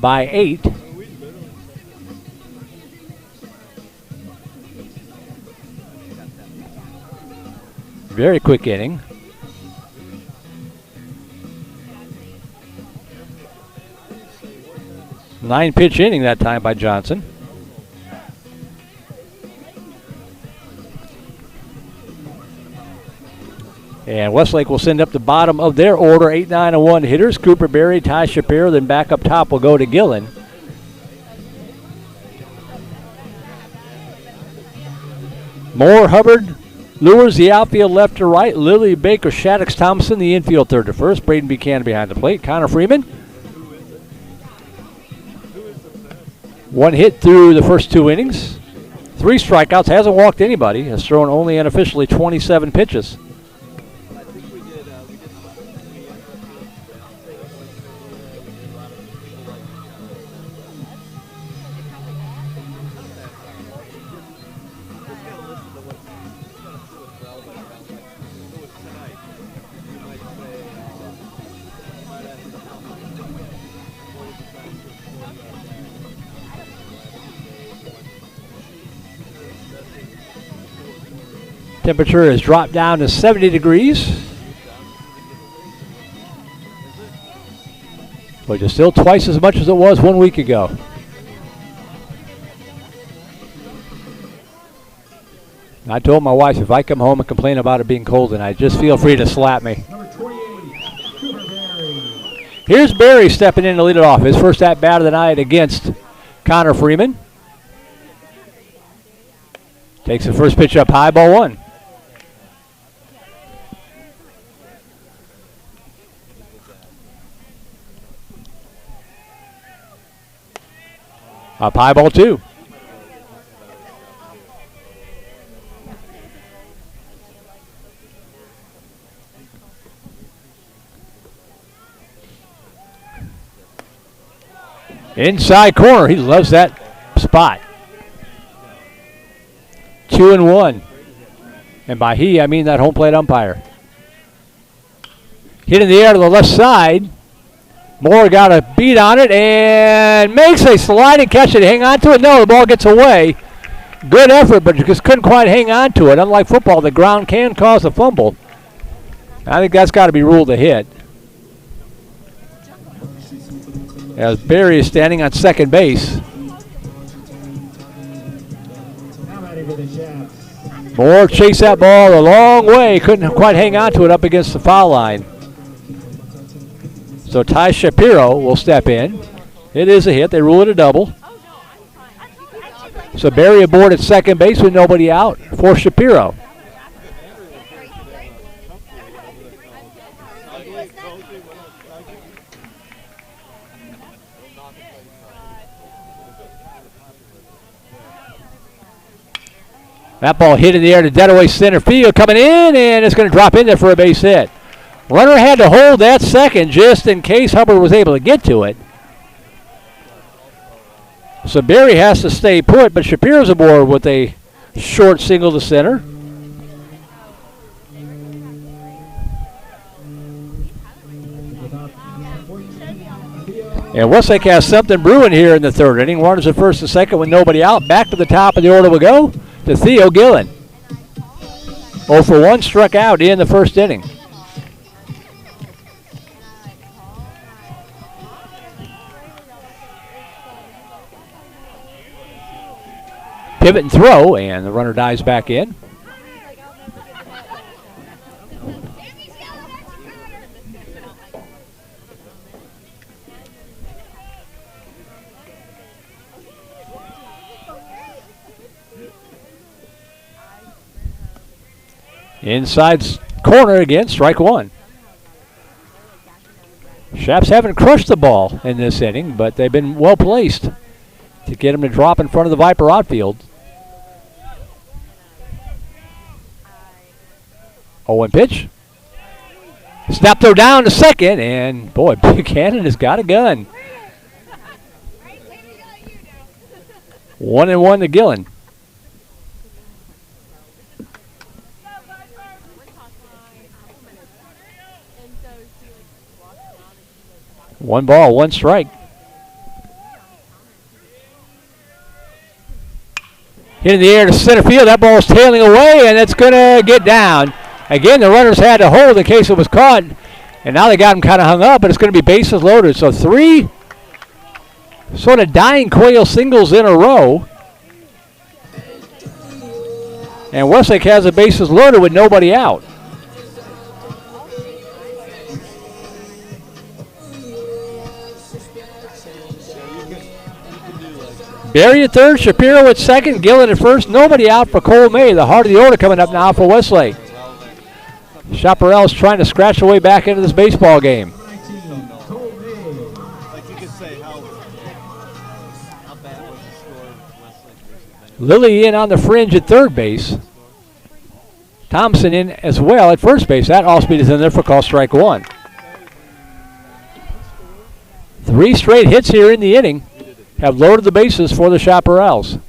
by 8. Very quick inning. Nine-pitch inning that time by Johnson. And Westlake will send up the bottom of their order, 8, 9, and 1 hitters. Cooper Berry, Ty Shapiro, then back up top will go to Gillen. Moore, Hubbard, Lures the outfield left to right. Lily, Baker, Shaddix, Thompson, the infield third to first. Braden Buchanan behind the plate. Connor Freeman. 1 hit through the first 2 innings. 3 strikeouts, hasn't walked anybody. Has thrown only unofficially 27 pitches. Temperature has dropped down to 70 degrees. which is still twice as much as it was 1 week ago. I told my wife if I come home and complain about it being cold tonight, just feel free to slap me. Here's Barry stepping in to lead it off. His first at-bat of the night against Connor Freeman. Takes the first pitch up high, ball one. Up high, ball two. Inside corner, he loves that spot. 2-1. And by he, I mean that home plate umpire. Hit in the air to the left side. Moore got a beat on it and makes a sliding catch and hang on to it. No, the ball gets away. Good effort, but just couldn't quite hang on to it. Unlike football, the ground can cause a fumble. I think that's got to be ruled a hit. As Barry is standing on second base. Moore chased that ball a long way. Couldn't quite hang on to it up against the foul line. So Ty Shapiro will step in. It is a hit. They rule it a double. So Barry aboard at second base with nobody out for Shapiro. That ball hit in the air to Deadaway center field, coming in, and it's going to drop in there for a base hit. Runner had to hold that second just in case Hubbard was able to get to it. So Barry has to stay put, but Shapiro's aboard with a short single to center. And Westlake has something brewing here in the third inning. Runners at first and second with nobody out. Back to the top of the order we go to Theo Gillen. 0 for 1, struck out in the first inning. Pivot and throw, and the runner dives back in. Inside corner again, strike one. Shaps haven't crushed the ball in this inning, but they've been well placed to get him to drop in front of the Viper outfield. 0-1 pitch. Snap throw down to second, and boy, Buchanan has got a gun. 1-1 to Gillen. One ball, one strike. Hit in the air to center field. That ball is tailing away, and it's going to get down. Again, the runners had to hold in case it was caught, and now they got him kind of hung up, but it's going to be bases loaded. So 3 sort of dying quail singles in a row. And Westlake has the bases loaded with nobody out. Barry at third, Shapiro at second, Gillen at first. Nobody out for Cole May. The heart of the order coming up now for Westlake. Chaparral's trying to scratch their way back into this baseball game. Lilly in on the fringe at third base. Thompson in as well at first base. That off speed is in there for call strike one. 3 straight hits here in the inning have loaded the bases for the Chaparrals.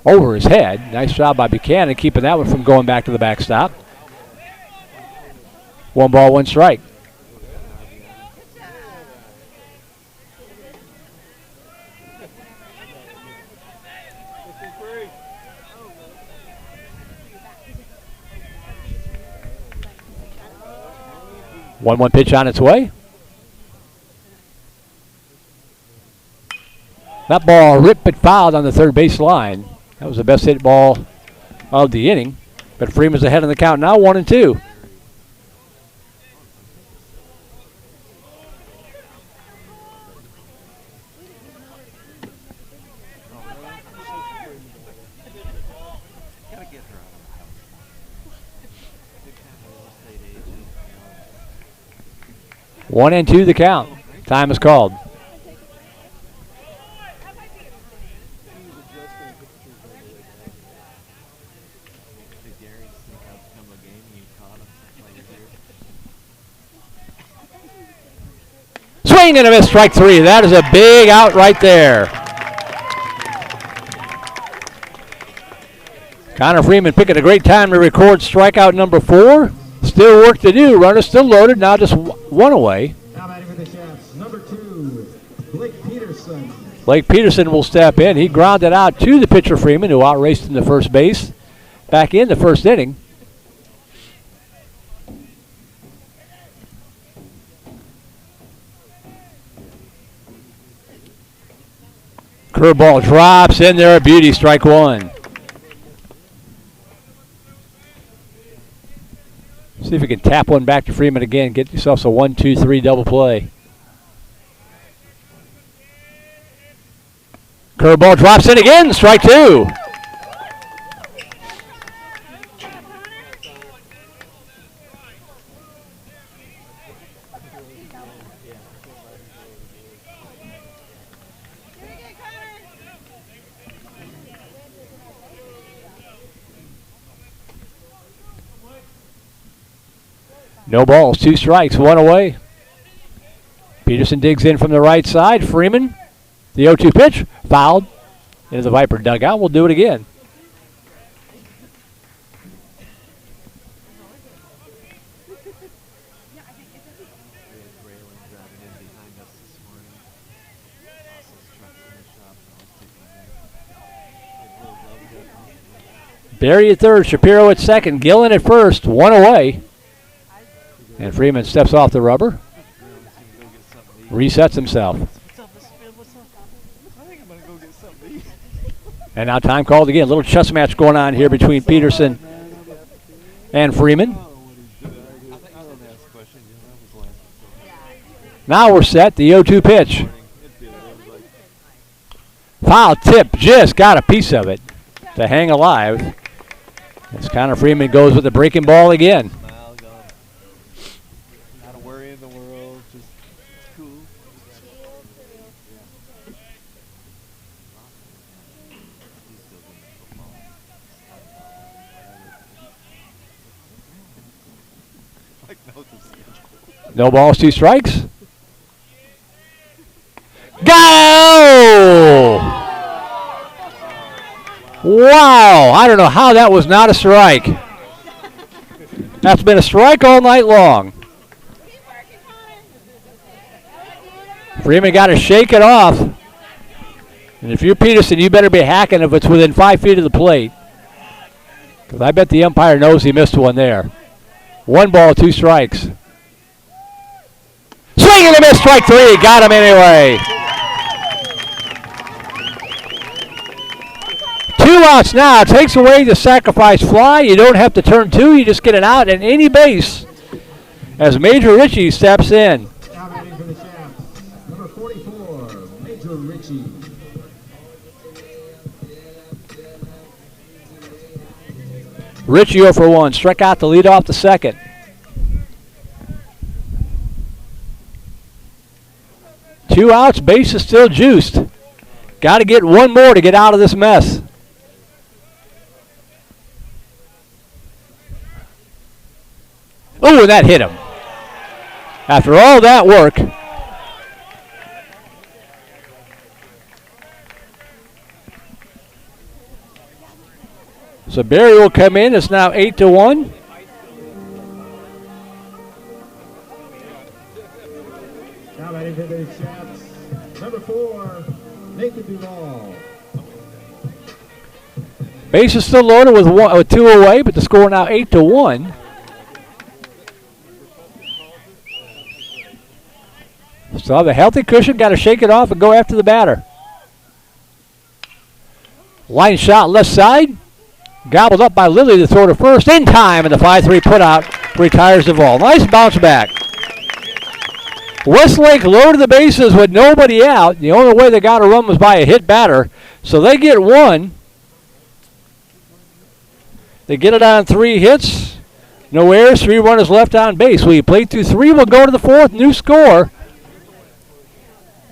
Over his head. Nice job by Buchanan keeping that one from going back to the backstop. 1 ball, 1 strike. 1-1 pitch on its way. That ball ripped but fouled on the third base line. That was the best hit ball of the inning. But Freeman's ahead in the count now, 1-2. One and two the count. Time is called. Swing and a miss, strike three. That is a big out right there. Connor Freeman picking a great time to record strikeout number 4. Still work to do. Runner still loaded. Now just one away. Now batting for the Chaps, number 2, Blake Peterson. Blake Peterson will step in. He grounded out to the pitcher Freeman, who outraced him to first base. Back in the first inning. Curveball drops in there, a beauty, strike one. See if you can tap one back to Freeman again. Get yourself a 1-2-3 double play. Curveball drops in again, strike two. No balls, 2 strikes, 1 away. Peterson digs in from the right side. Freeman, the 0-2 pitch, fouled into the Viper dugout. We'll do it again. Barry at third, Shapiro at second, Gillen at first, 1 away. And Freeman steps off the rubber, resets himself. And now time called again. A little chess match going on here between Peterson and Freeman. Now we're set, the 0-2 pitch. Foul tip, just got a piece of it to hang alive. As Connor Freeman goes with the breaking ball again. No balls, 2 strikes. Go! Wow, I don't know how that was not a strike. That's been a strike all night long. Freeman got to shake it off. And if you're Peterson, you better be hacking if it's within 5 feet of the plate. Because I bet the umpire knows he missed one there. 1 ball, 2 strikes. Swing and a miss, strike 3. Got him anyway. 2 outs now. Takes away the sacrifice fly. You don't have to turn 2. You just get an out and any base as Major Ritchie steps in. Now batting for the Chaps, number 44, Major Ritchie. Ritchie 0 for 1. Struck out to lead off the second. Two outs, base is still juiced. Got to get one more to get out of this mess. Oh, and that hit him. After all that work. So Barry will come in. It's now 8-1. Now batting for the Chaps, number 4, Nathan Duval. Base is still loaded with 2 away, but the score now 8-1. So have a healthy cushion, got to shake it off and go after the batter. Line shot left side. Gobbled up by Lilly to throw to first in time, and the 5-3 put out retires Duval. Nice bounce back. Westlake loaded the bases with nobody out. The only way they got a run was by a hit batter. So they get one. They get it on 3 hits. No errors, 3 runners left on base. We played through 3. We'll go to the 4th. New score.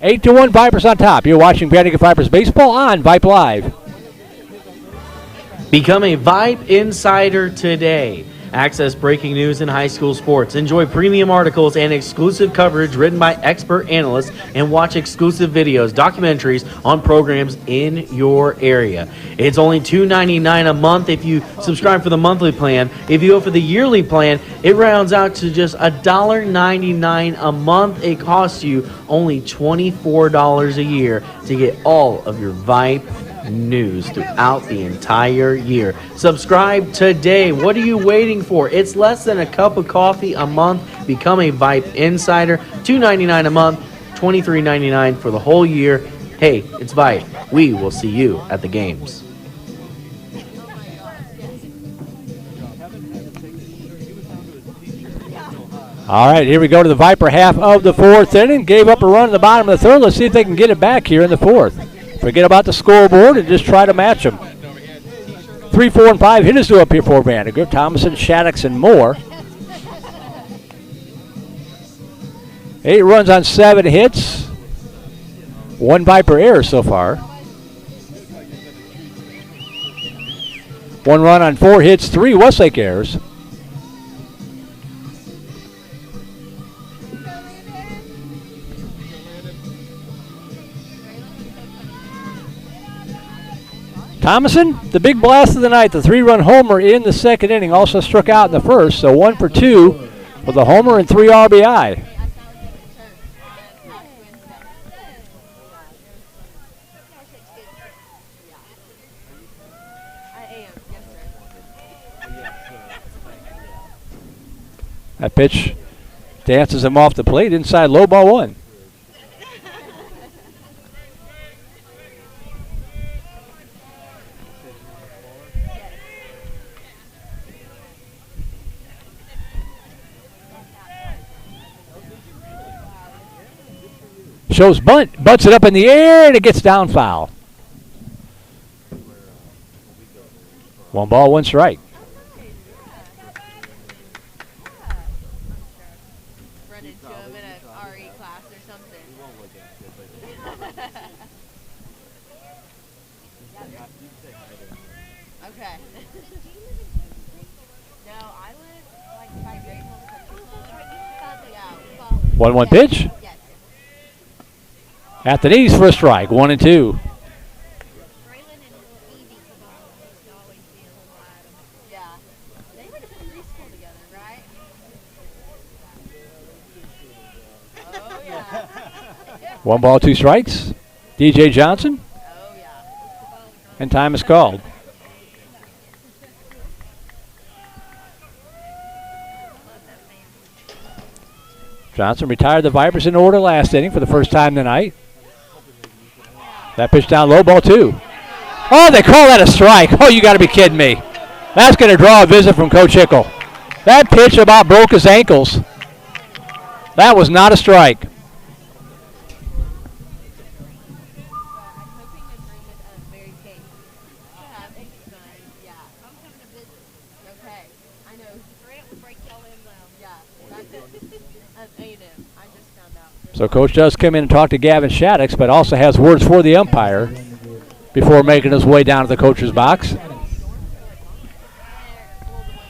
8-1, Vipers on top. You're watching VANDEGRIFT Vipers Baseball on Vype Live. Become a Vype Insider today. Access breaking news in high school sports. Enjoy premium articles and exclusive coverage written by expert analysts, and watch exclusive videos, documentaries on programs in your area. It's only $2.99 a month if you subscribe for the monthly plan. If you go for the yearly plan, it rounds out to just $1.99 a month. It costs you only $24 a year to get all of your Vype news throughout the entire year. Subscribe today. What are you waiting for? It's less than a cup of coffee a month. Become a Vype Insider. $2.99 a month, $23.99 for the whole year. Hey, it's Vype. We will see you at the games. All right, here we go to the Viper half of the 4th inning. Gave up a run in the bottom of the 3rd. Let's see if they can get it back here in the 4th. Forget about the scoreboard and just try to match them. 3, 4, and 5 hitters to up here for VANDEGRIFT. Thomason, Shaddix, and Moore. 8 runs on 7 hits. 1 Viper error so far. 1 run on 4 hits, 3 Westlake errors. Thomason, the big blast of the night, the 3-run homer in the 2nd inning, also struck out in the 1st, so 1 for 2 with a homer and 3 RBI. That pitch dances him off the plate, inside low, ball 1. Shows bunt, butts it up in the air, and it gets down foul. 1 ball, 1 strike. Run into him in a RE class or something. Okay. No, I live like by Great Home. 1-1 pitch. At the knees for a strike, 1 and 2. Yeah. They went to preschool together, right? Oh, yeah. 1 ball, 2 strikes. DJ Johnson. Oh, yeah. And time is called. Johnson retired the Vipers in order last inning for the first time tonight. That pitch down low, ball 2. Oh, they call that a strike. Oh, you got to be kidding me. That's going to draw a visit from Coach Hickle. That pitch about broke his ankles. That was not a strike. So Coach does come in and talk to Gavin Shaddix, but also has words for the umpire before making his way down to the coach's box.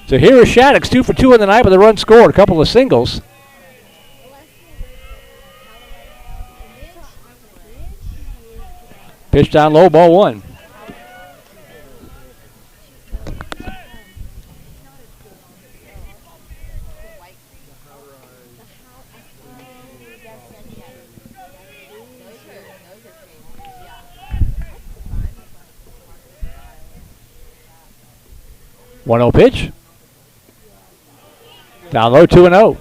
So here is Shaddix, 2 for 2 in the night with a run scored, a couple of singles. Pitch down low, ball 1. One 0 pitch. Down low, 2-0.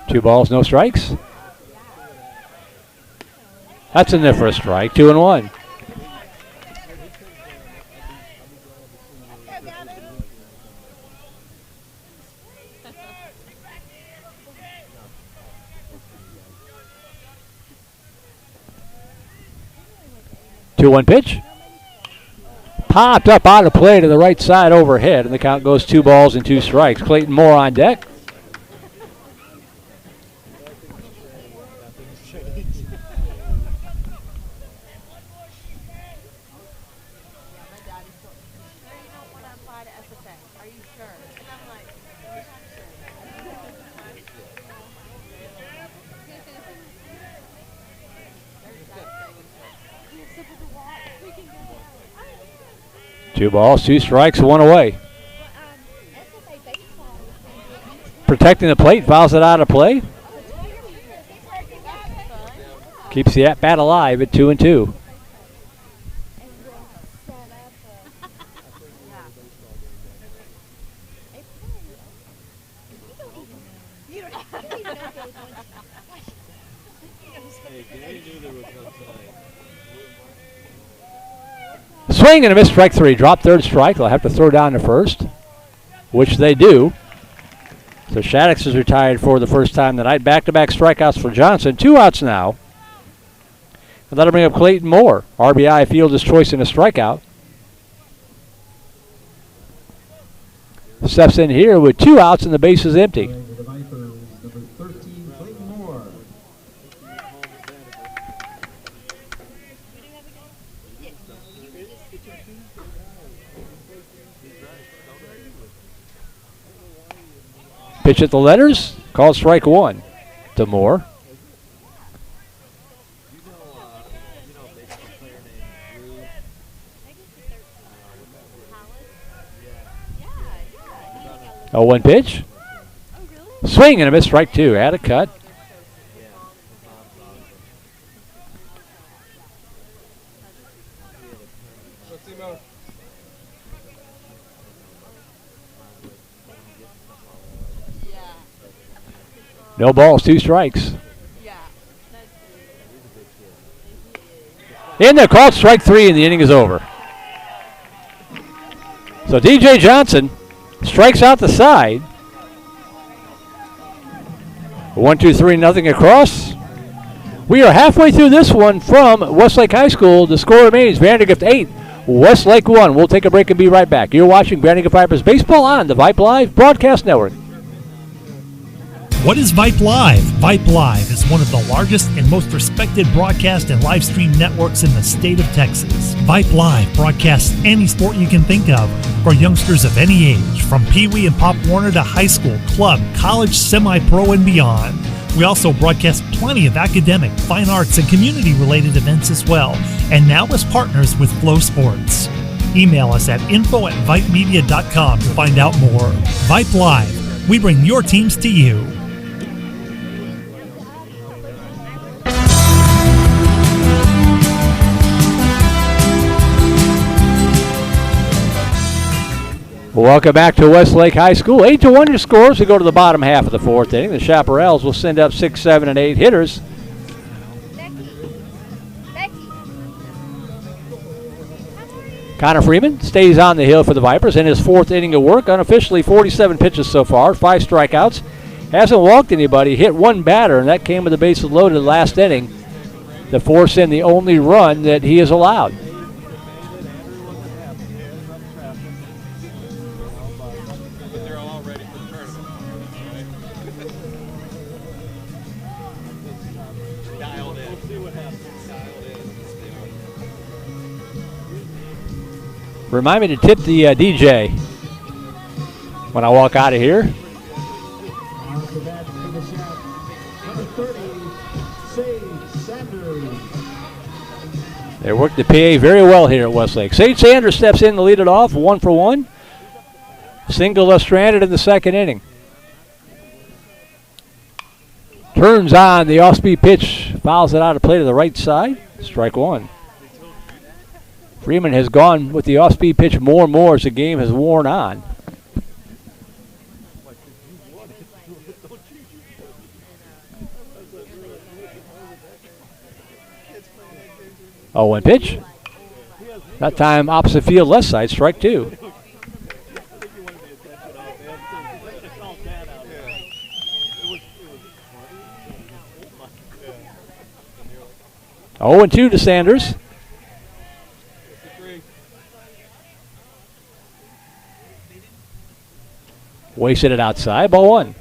2 balls, no strikes. That's in there for a strike. 2-1. Two-one pitch. Popped up out of play to the right side overhead, and the count goes 2 balls and 2 strikes. Clayton Moore on deck. Two balls, 2 strikes, 1 away. Protecting the plate, fouls it out of play. Keeps the at-bat alive at 2-2. Swing and a miss, strike 3. Drop third strike. They'll have to throw down the first, which they do. So Shaddix is retired for the first time tonight. Back-to-back strikeouts for Johnson. 2 outs now. And that'll bring up Clayton Moore. RBI, fielder's choice, and a strikeout. Steps in here with 2 outs and the base is empty. The Vipers, number 13, Clayton Moore. Pitch at the letters. Called strike 1 to Moore. Oh, 1 pitch. Swing and a miss, strike 2. Add a cut. No balls, 2 strikes. In there, called strike 3, and the inning is over. So DJ Johnson strikes out the side. 1-2-3, nothing across. We are halfway through this one from Westlake High School. The score remains VANDEGRIFT 8, Westlake 1. We'll take a break and be right back. You're watching VANDEGRIFT Vipers Baseball on the Vype Live Broadcast Network. What is Vype Live? Vype Live is one of the largest and most respected broadcast and live stream networks in the state of Texas. Vype Live broadcasts any sport you can think of for youngsters of any age, from Pee Wee and Pop Warner to high school, club, college, semi-pro, and beyond. We also broadcast plenty of academic, fine arts, and community-related events as well, and now as partners with Flow Sports. Email us at info@vypemedia.com to find out more. Vype Live, we bring your teams to you. Welcome back to Westlake High School. 8-1 your scores. We go to the bottom half of the 4th inning. The Chaparrals will send up 6, 7, and 8 hitters. Connor Freeman stays on the hill for the Vipers in his 4th inning of work. Unofficially 47 pitches so far, 5 strikeouts. Hasn't walked anybody, hit 1 batter, and that came with the bases loaded last inning to force in the only run that he has allowed. Remind me to tip the DJ when I walk out of here. Off the bat, take a shot. Number 30, Sage Sanders. They work the PA very well here at Westlake. Sage Sanders steps in to lead it off, 1 for 1. Single left stranded in the 2nd inning. Turns on the off-speed pitch, fouls it out of play to the right side. Strike 1. Freeman has gone with the off-speed pitch more and more as the game has worn on. 0-1 pitch. That time opposite field left side, strike 2. Oh, and 2 to Sanders. Wasted it outside, ball 1.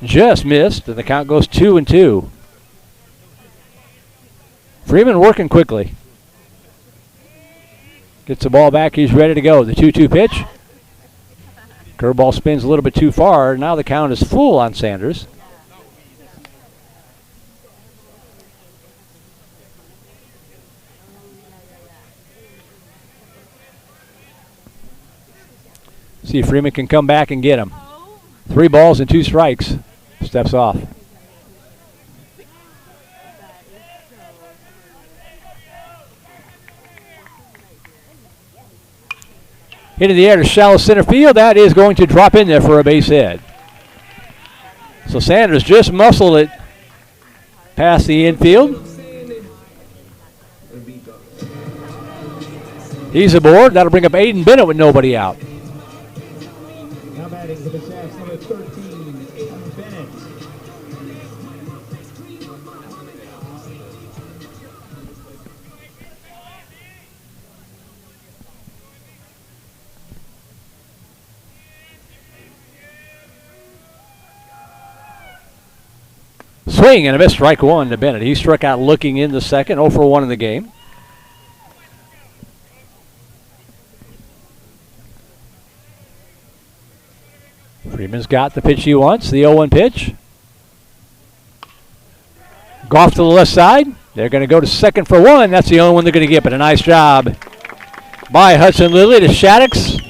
Just missed, and the count goes 2-2. Freeman working quickly. Gets the ball back, he's ready to go. The 2-2 pitch. Curveball spins a little bit too far. Now the count is full on Sanders. See if Freeman can come back and get him. 3 balls and 2 strikes. Steps off. Into the air to shallow center field. That is going to drop in there for a base hit. So Sanders just muscled it past the infield. He's aboard. That'll bring up Aiden Bennett with nobody out. Now batting for the Shafts, number 13, Aiden Bennett. Swing and a miss, strike 1 to Bennett. He struck out looking in the second, 0 for 1 in the game. Freeman's got the pitch he wants, the 0-1 pitch. Goff to the left side. They're going to go to second for 1. That's the only one they're going to get, but a nice job by Hudson Lilly to Shaddix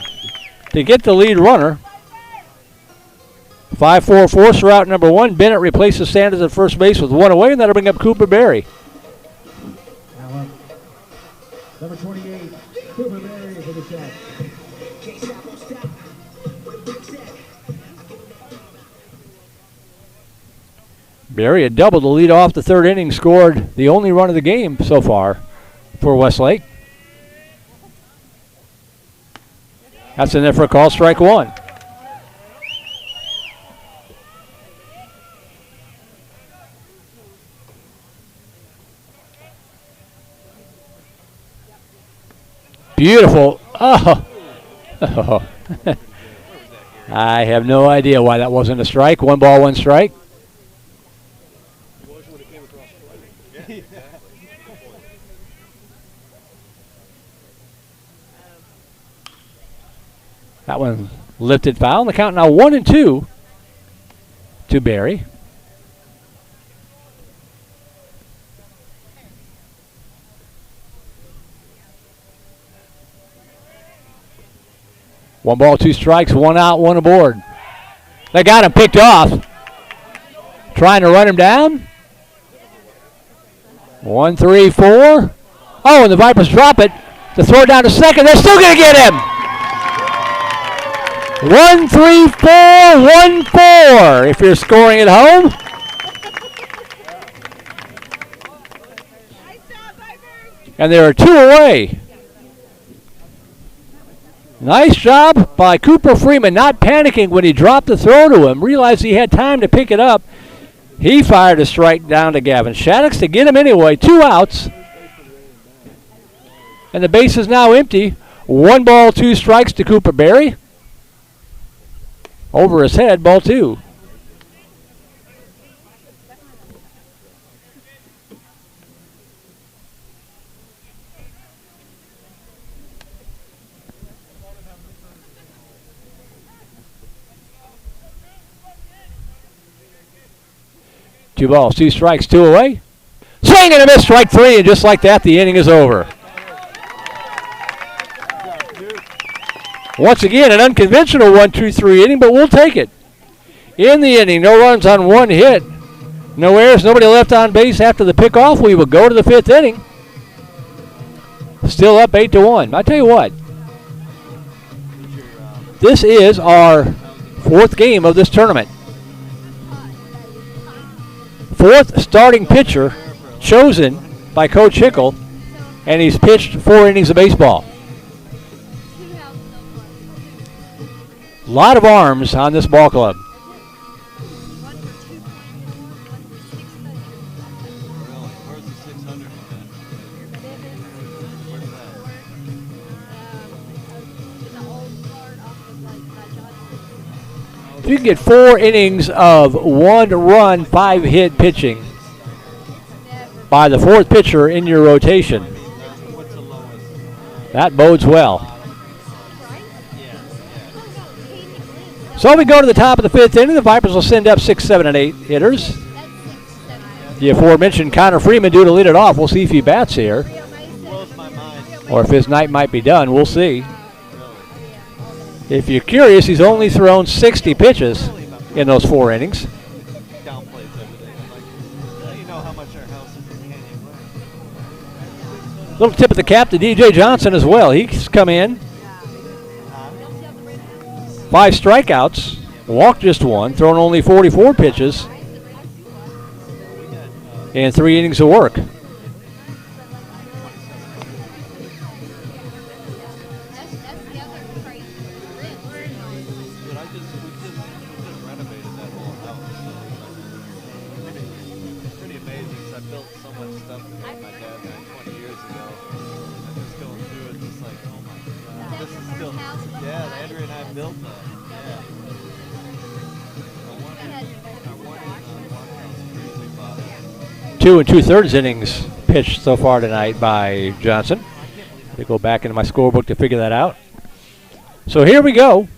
to get the lead runner. 5-4 force route number 1. Bennett replaces Sanders at first base with 1 away, and that'll bring up Cooper Berry. Now up, number 28, Cooper Berry for the Shafts. Berry had doubled the lead off the 3rd inning, scored the only run of the game so far for Westlake. That's in there for a call, strike 1. Beautiful. Oh. I have no idea why that wasn't a strike. 1 ball, 1 strike. That one lifted foul. The count now 1-2 to Berry. One ball, 2 strikes, 1 out, 1 aboard. They got him picked off. Trying to run him down. 1, 3, 4. Oh, and the Vipers drop it to throw it down to second. They're still going to get him. 1, 3, 4, 1, 4. If you're scoring at home. And there are 2 away. Nice job by Cooper Freeman, not panicking when he dropped the throw to him. Realized he had time to pick it up. He fired a strike down to Gavin Shaddix to get him anyway. 2 outs. And the base is now empty. 1 ball, 2 strikes to Cooper Berry. Over his head, ball 2. Two balls, 2 strikes, 2 away. Swing and a miss, strike 3, and just like that, the inning is over. Once again, an unconventional 1-2-3 inning, but we'll take it. In the inning, no runs on 1 hit. No errors, nobody left on base after the pickoff. We will go to the 5th inning. Still up 8-1. I tell you what, this is our 4th game of this tournament. 4th starting pitcher chosen by Coach Hickle, and he's pitched 4 innings of baseball. A lot of arms on this ball club. If you can get 4 innings of 1-run, 5-hit pitching by the 4th pitcher in your rotation, that bodes well. So we go to the top of the 5th inning. The Vipers will send up 6, 7, and 8 hitters. The aforementioned Connor Freeman due to lead it off. We'll see if he bats here, or if his night might be done. Will see. If you're curious, he's only thrown 60 pitches in those 4 innings. Little tip of the cap to DJ Johnson as well. He's come in. 5 strikeouts, walked just 1, thrown only 44 pitches, and 3 innings of work. Two and 2/3 innings pitched so far tonight by Johnson. I go back into my scorebook to figure that out. So here we go.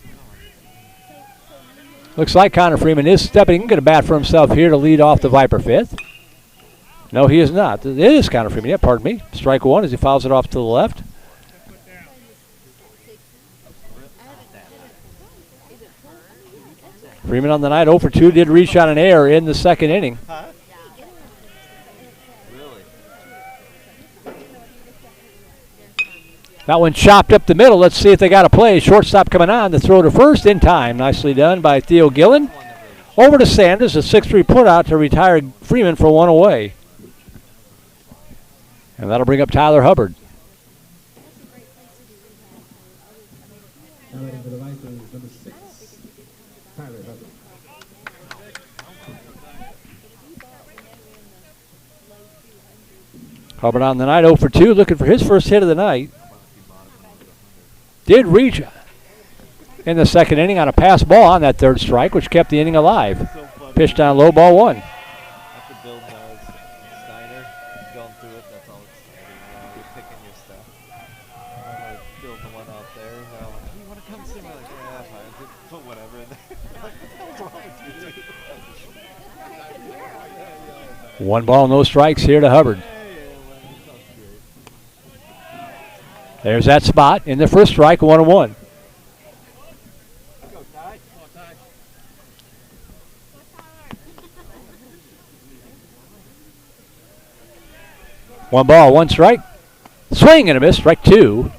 Looks like Connor Freeman is stepping. Going to bat for himself here to lead off the Viper 5th. No, he is not. It is Connor Freeman. Yeah, pardon me. Strike 1 as he fouls it off to the left. Freeman on the night 0 for 2. Did reach on an error in the 2nd inning. That one chopped up the middle. Let's see if they got a play. Shortstop coming on. The throw to first in time. Nicely done by Theo Gillen. Over to Sanders. A 6-3 put out to retire Freeman for 1 away. And that'll bring up Tyler Hubbard. Now for the Vipers, number 6, Tyler Hubbard. Hubbard on the night 0 for 2. Looking for his first hit of the night. Did reach in the 2nd inning on a pass ball on that 3rd strike, which kept the inning alive. Pitched down low, ball 1. After Bill knows Snyder going through it, that's all exciting. You're picking your stuff. I'm like building the one out there. Hey, you want to come see me? Like, yeah, fine. Just put whatever in there. Like, what's wrong with you? 1 ball, no strikes here to Hubbard. There's that spot in the first strike, 1-1. One ball, 1 strike. Swing and a miss, strike 2.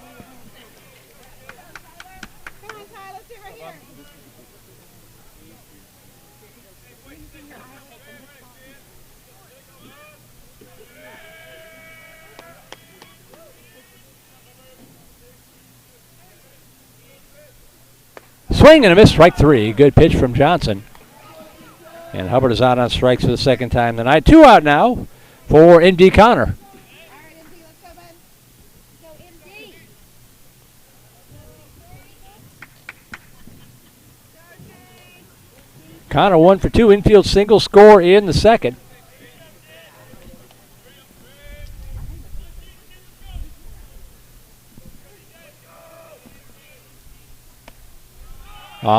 Swing and a miss, strike 3. Good pitch from Johnson. And Hubbard is out on strikes for the 2nd time tonight. 2 out now for MD Connor. Connor 1 for 2, infield single, score in the 2nd.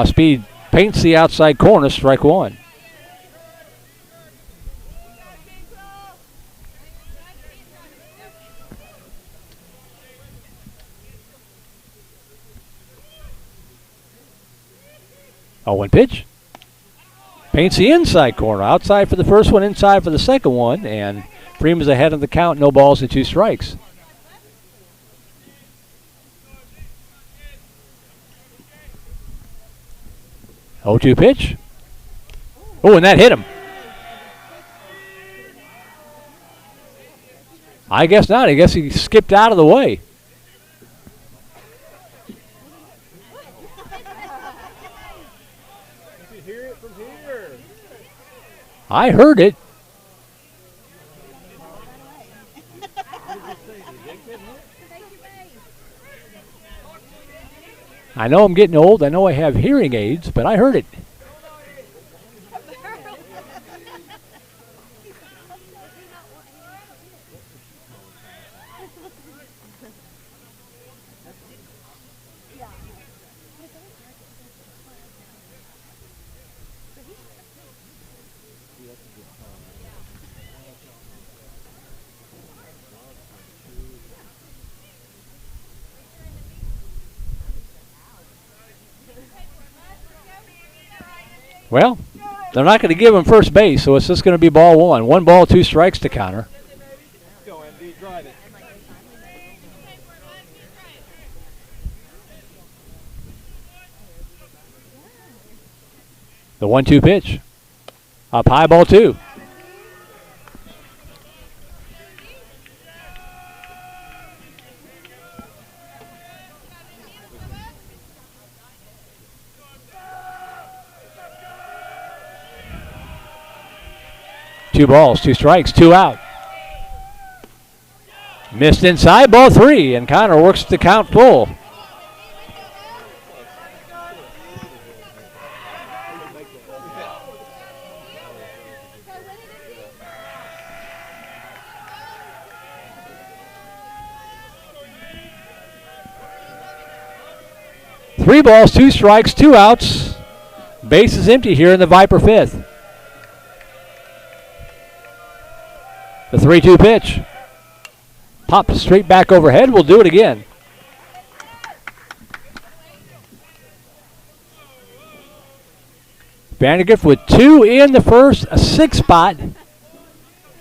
Speed paints the outside corner, strike 1. Oh, 1 pitch. Paints the inside corner. Outside for the first one, inside for the second one. And Freeman's ahead of the count. No balls and 2 strikes. 0-2 pitch. Oh, and that hit him. I guess not. I guess he skipped out of the way. You hear it from here. I heard it. I know I'm getting old. I know I have hearing aids, but I heard it. Well, they're not going to give him first base, so it's just going to be ball one. 1 ball, 2 strikes to Connor. Go, MD, drive it. The 1-2 pitch. Up high, ball 2. Two balls, 2 strikes, 2 out. Missed inside, ball 3, and Connor works the count full. Three balls, 2 strikes, 2 outs. Base is empty here in the Viper 5th. The 3-2 pitch. Pop straight back overhead. We'll do it again. VANDEGRIFT with 2 in the first, a 6 spot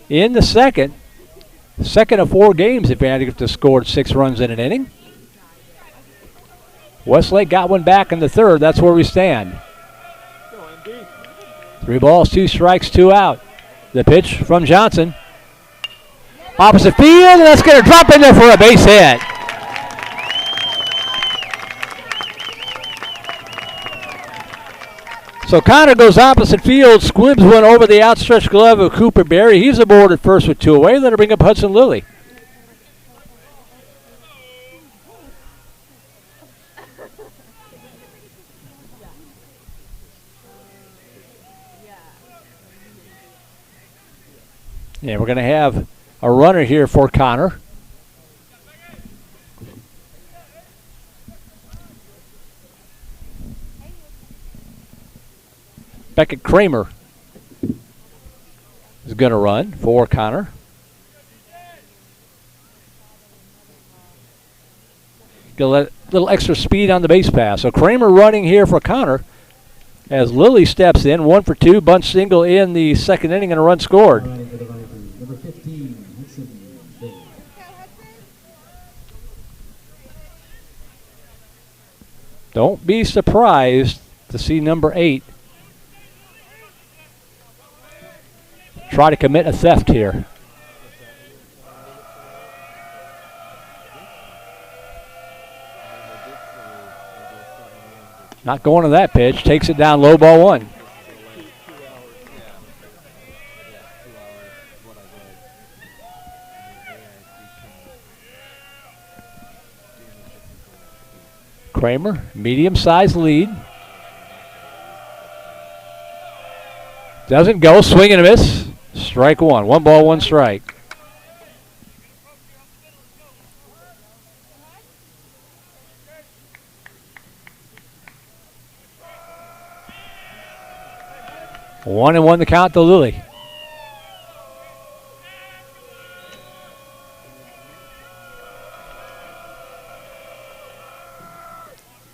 in the second. Second of 4 games that VANDEGRIFT has scored 6 runs in an inning. Westlake got one back in the third. That's where we stand. 3 balls, 2 strikes, 2 out. The pitch from Johnson. Opposite field, and that's going to drop in there for a base hit. So Connor goes opposite field, squibs one over the outstretched glove of Cooper Berry. He's aboard at first with 2 away. That'll bring up Hudson Lilly. Yeah, we're going to have a runner here for Connor. Beckett Kramer is going to run for Connor. Get a little extra speed on the base pass. So Kramer running here for Connor as Lilly steps in. 1 for 2, bunt single in the second inning and a run scored. Number 15, Hudson. Don't be surprised to see number 8 try to commit a theft here. Not going to that pitch. Takes it down low, ball 1. Kramer, medium-sized lead. Doesn't go, swing and a miss. Strike 1. 1 ball, 1 strike. One and 1 the count to Lilly.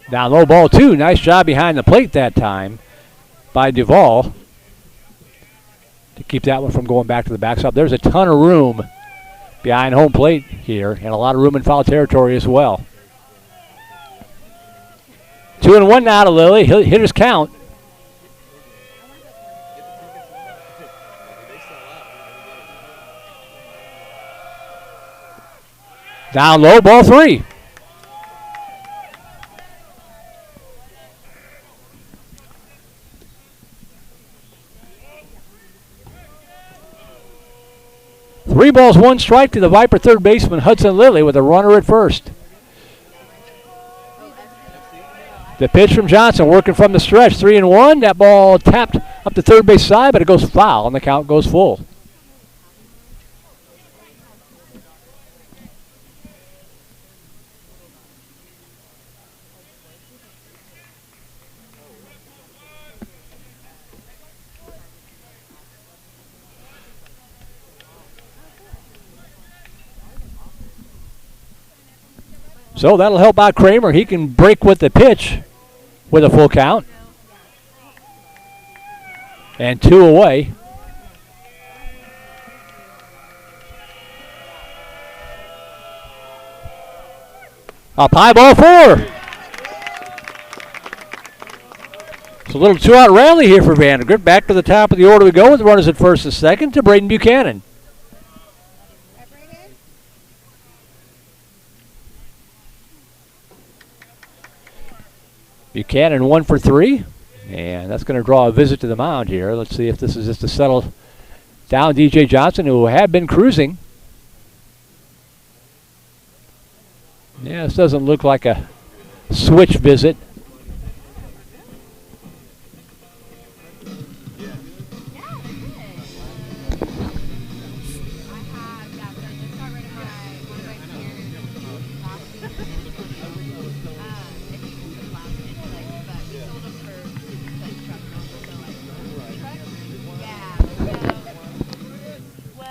Down low, ball 2. Nice job behind the plate that time by Duval to keep that one from going back to the backstop. There's a ton of room behind home plate here and a lot of room in foul territory as well. 2 and 1 now to Lilly. Hitter's count. Down low, ball 3. Three balls, one strike to the Viper third baseman, Hudson Lilly, with a runner at first. The pitch from Johnson, working from the stretch, 3-1. That ball tapped up the third base side, but it goes foul, and the count goes full. So that'll help out Kramer. He can break with the pitch with a full count. And 2 away. Up high, ball 4. It's a little 2-out rally here for Vandegrift. Back to the top of the order we go with runners at first and second to Braden Buchanan. Buchanan 1 for 3, and that's going to draw a visit to the mound here. Let's see if this is just to settle down DJ Johnson, who had been cruising. Yeah, this doesn't look like a switch visit.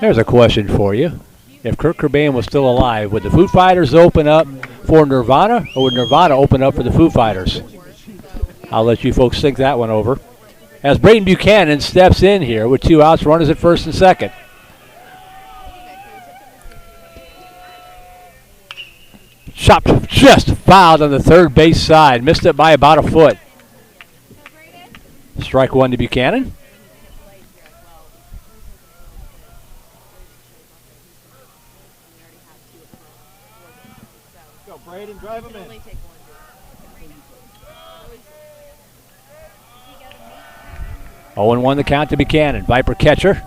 There's a question for you. If Kurt Cobain was still alive, would the Foo Fighters open up for Nirvana, or would Nirvana open up for the Foo Fighters? I'll let you folks think that one over. As Braden Buchanan steps in here with 2 outs, runners at first and second. Chopped, just fouled on the third base side. Missed it by about a foot. Strike 1 to Buchanan. Braden, drive him in. 0-1 the count to Buchanan. Viper catcher.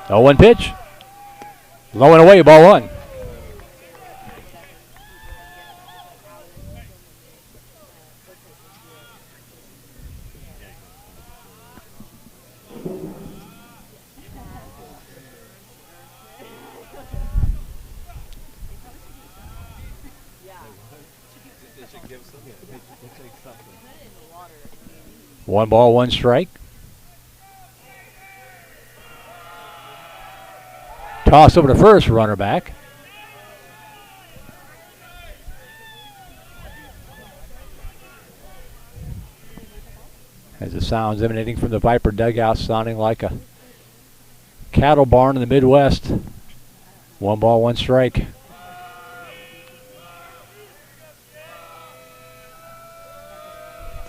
Oh, 1 pitch. Low and away, ball 1. One ball, 1 strike. Toss over to first, runner back. As the sounds emanating from the Viper dugout, sounding like a cattle barn in the Midwest. 1 ball, 1 strike.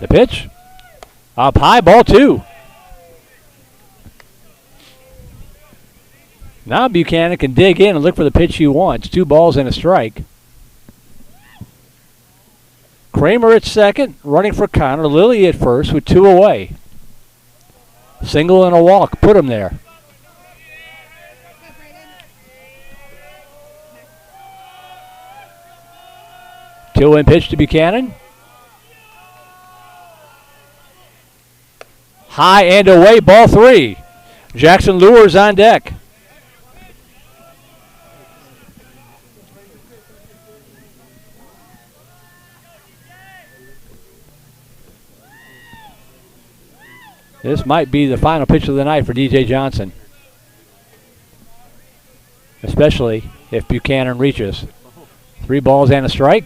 The pitch. Up high, ball 2. Now Buchanan can dig in and look for the pitch he wants. 2 balls and a strike. Kramer at second, running for Connor. Lilly at first with 2 away. Single and a walk, put him there. Two-in pitch to Buchanan. High and away, ball 3. Jackson Lures on deck. This might be the final pitch of the night for DJ Johnson, especially if Buchanan reaches. 3 balls and a strike.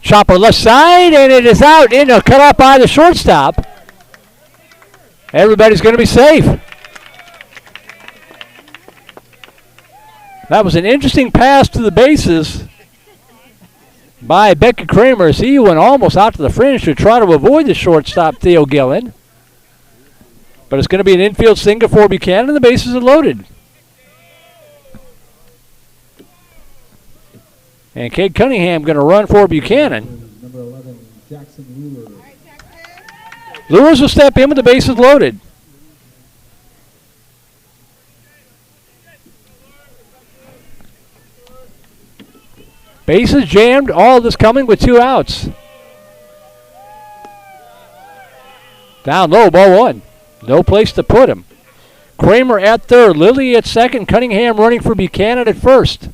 Chopper left side, and it is out into cut off by the shortstop. Everybody's going to be safe. That was an interesting pass to the bases. by Becky Kramer. He went almost out to the fringe to try to avoid the shortstop, Theo Gillen. But it's going to be an infield single for Buchanan. The bases are loaded. And Cade Cunningham going to run for Buchanan. Number 11, Jackson Lewis. Lewis will step in with the bases loaded. Bases jammed, all this coming with 2 outs. Down low, ball 1. No place to put him. Kramer at third, Lilly at second, Cunningham running for Buchanan at first.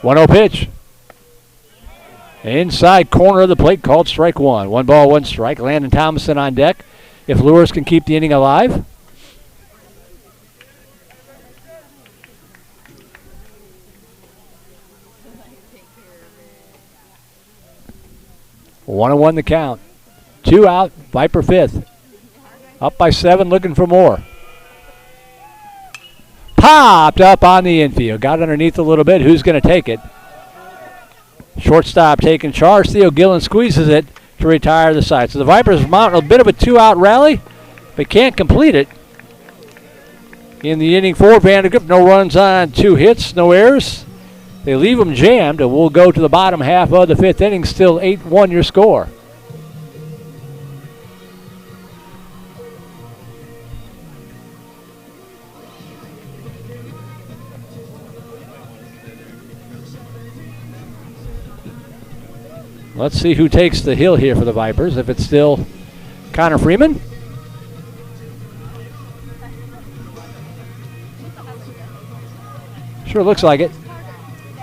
One-0 pitch. Inside corner of the plate, called strike 1. 1 ball, 1 strike. Landon Thomason on deck. If Lewis can keep the inning alive. One and 1 the count. 2 out, Viper 5th. Up by 7, looking for more. Popped up on the infield. Got underneath a little bit. Who's going to take it? Shortstop taking charge. Theo Gillen squeezes it to retire the side. So the Vipers mount a bit of a 2-out rally, but can't complete it. In the inning for VANDEGRIFT, no runs on 2 hits, no errors. They leave them jammed, and we'll go to the bottom half of the 5th inning. Still 8-1 your score. Let's see who takes the hill here for the Vipers. If it's still Connor Freeman. Sure looks like it.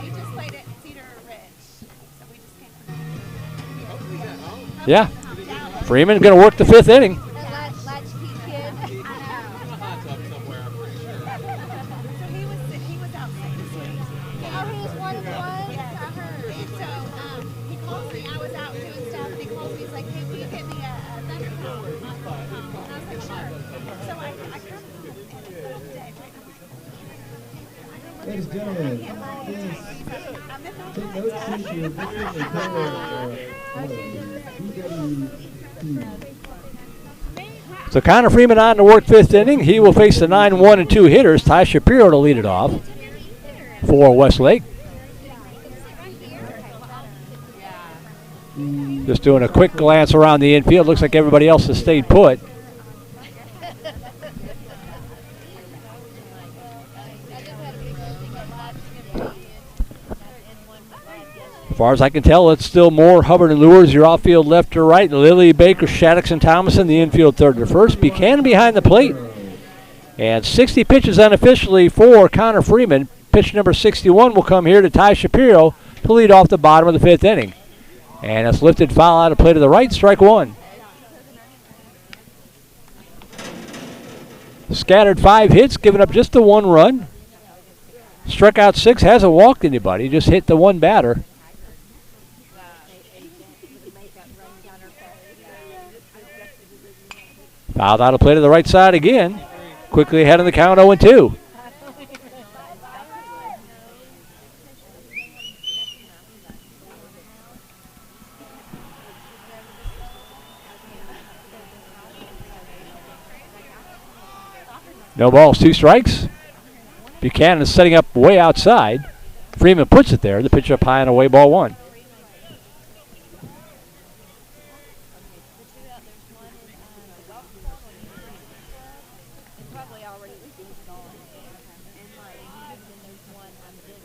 They just played at Cedar Ridge, so we just came. Yeah. Freeman's going to work the 5th inning. Latchkey kid. I know. So he was out sick this week. Oh, he was one of the ones? Yeah, I heard. So he calls me. I was out doing stuff, and he calls me. He's like, hey, will you get me a thundercloud? And I was like, sure. So I come today. Ladies and gentlemen, please take notes since you're doing a So Connor Freeman on to work 5th inning. He will face the 9-1 and 2 hitters. Ty Shapiro to lead it off for Westlake. Just doing a quick glance around the infield. Looks like everybody else has stayed put. As far as I can tell, it's still more Hubbard and Lures, your outfield left to right. Lilly, Baker, Shaddix, and Thomason, the infield third to first. Buchanan behind the plate. And 60 pitches unofficially for Connor Freeman. Pitch number 61 will come here to Ty Shapiro to lead off the bottom of the 5th inning. And it's lifted foul out of play to the right, strike 1. Scattered 5 hits, giving up just the 1 run. Struck out 6, hasn't walked anybody, just hit the 1 batter. Fouled out of play to the right side again. Quickly ahead of the count, 0-2. No balls, 2 strikes. Buchanan is setting up way outside. Freeman puts it there. The pitch up high and away, ball 1.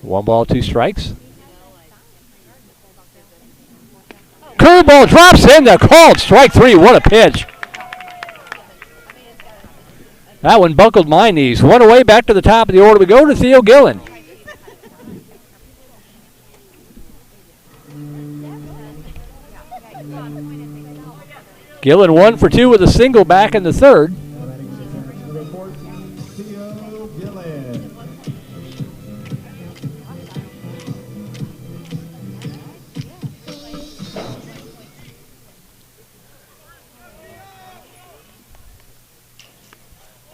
One ball, 2 strikes. Curveball drops in the called strike 3. What a pitch. That one buckled my knees. 1 away, back to the top of the order we go to Theo Gillen. Gillen 1 for 2 with a single back in the 3rd.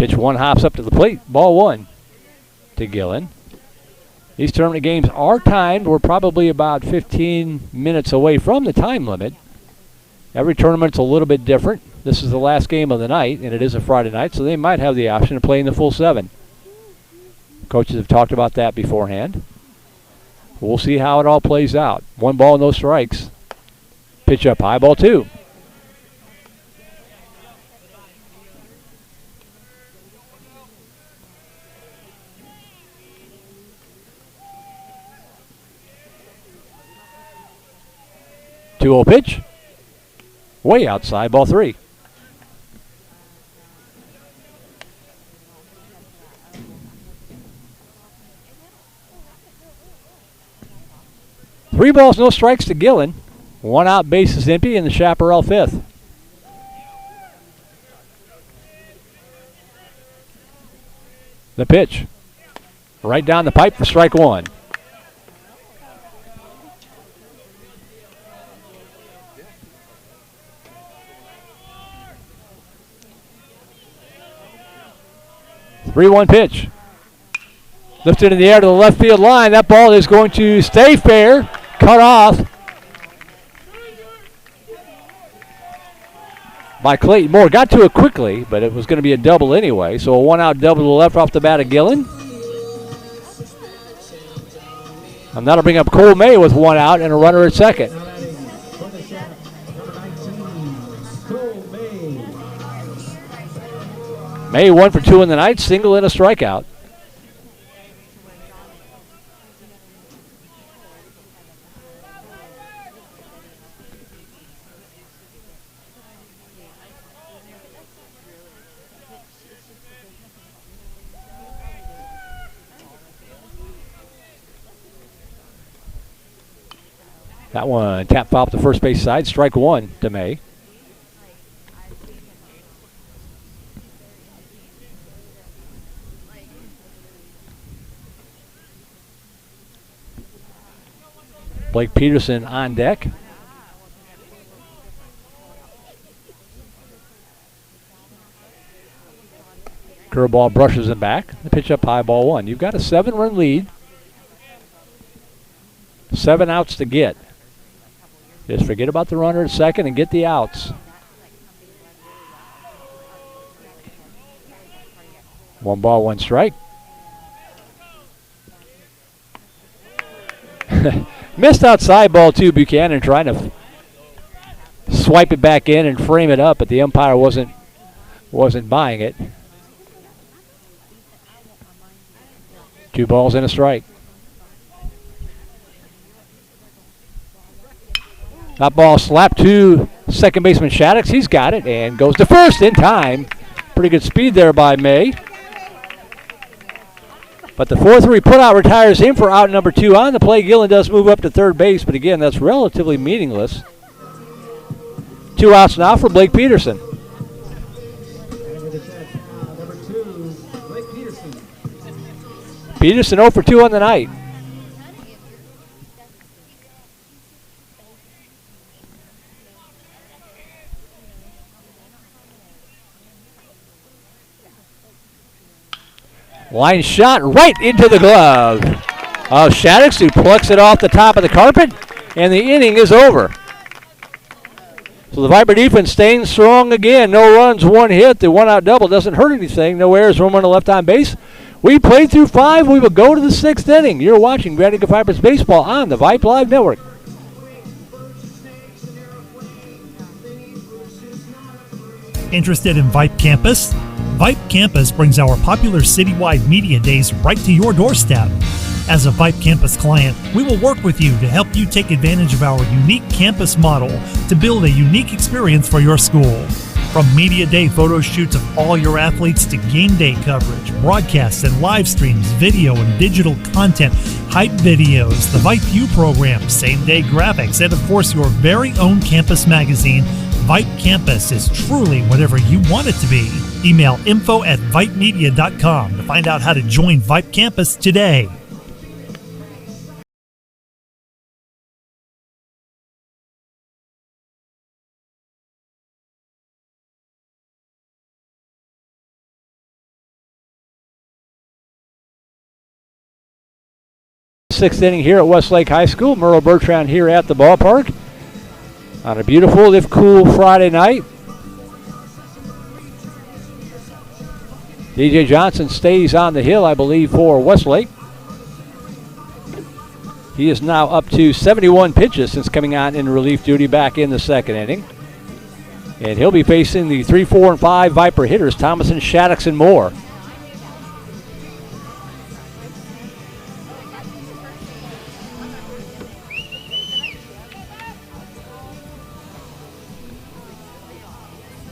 Pitch one hops up to the plate. Ball one to Gillen. These tournament games are timed. We're probably about 15 minutes away from the time limit. Every tournament's a little bit different. This is the last game of the night, and it is a Friday night, so they might have the option of playing the full 7. Coaches have talked about that beforehand. We'll see how it all plays out. 1 ball, no strikes. Pitch up high, ball 2. Two-0 pitch. Way outside, ball 3. Three balls, no strikes to Gillen. 1 out, base is empty, and the Chaparral 5th. The pitch. Right down the pipe for strike 1. Three-one pitch. Lifted in the air to the left field line. That ball is going to stay fair. Cut off by Clayton Moore. Got to it quickly, but it was going to be a double anyway. So a 1-out double to the left off the bat of Gillen. And that'll bring up Cole May with 1 out and a runner at second. May 1 for 2 in the night, single and a strikeout. That one tap foul up the first base side, strike 1 to May. Blake Peterson on deck. Curveball brushes him back. The pitch up high, ball 1. You've got a 7-run lead. 7 outs to get. Just forget about the runner at second and get the outs. 1 ball, 1 strike. Missed outside ball 2. Buchanan trying to swipe it back in and frame it up, but the umpire wasn't buying it. 2 balls and a strike. That ball slapped to second baseman Shaddix. He's got it and goes to first in time. Pretty good speed there by May. But the 4-3 putout retires him for out number 2 on the play. Gillen does move up to third base, but again, that's relatively meaningless. 2 outs now for Blake Peterson. Peterson 0 for 2 on the night. Line shot right into the glove of Shaddix, who plucks it off the top of the carpet, and the inning is over. So the Viper defense staying strong again. No runs, 1 hit. The 1-out double doesn't hurt anything. No errors, 1 runner left on base. We played through 5. We will go to the 6th inning. You're watching Vandegrifts Vipers baseball on the Vype Live Network. Interested in Vype Campus? Vype Campus brings our popular citywide media days right to your doorstep. As a Vype Campus client, we will work with you to help you take advantage of our unique campus model to build a unique experience for your school. From media day photo shoots of all your athletes to game day coverage, broadcasts and live streams, video and digital content, hype videos, the Vype U program, same day graphics, and of course your very own campus magazine, Vype Campus is truly whatever you want it to be. Email info@vypemedia.com to find out how to join Vype Campus today. sixth inning here at Westlake High School. Merle Bertrand here at the ballpark on a beautiful, if cool, Friday night. DJ Johnson stays on the hill, I believe, for Westlake. He is now up to 71 pitches since coming on in relief duty back in the second inning. And he'll be facing the 3, 4, and 5 Viper hitters, Thomason, Shaddix, and Moore.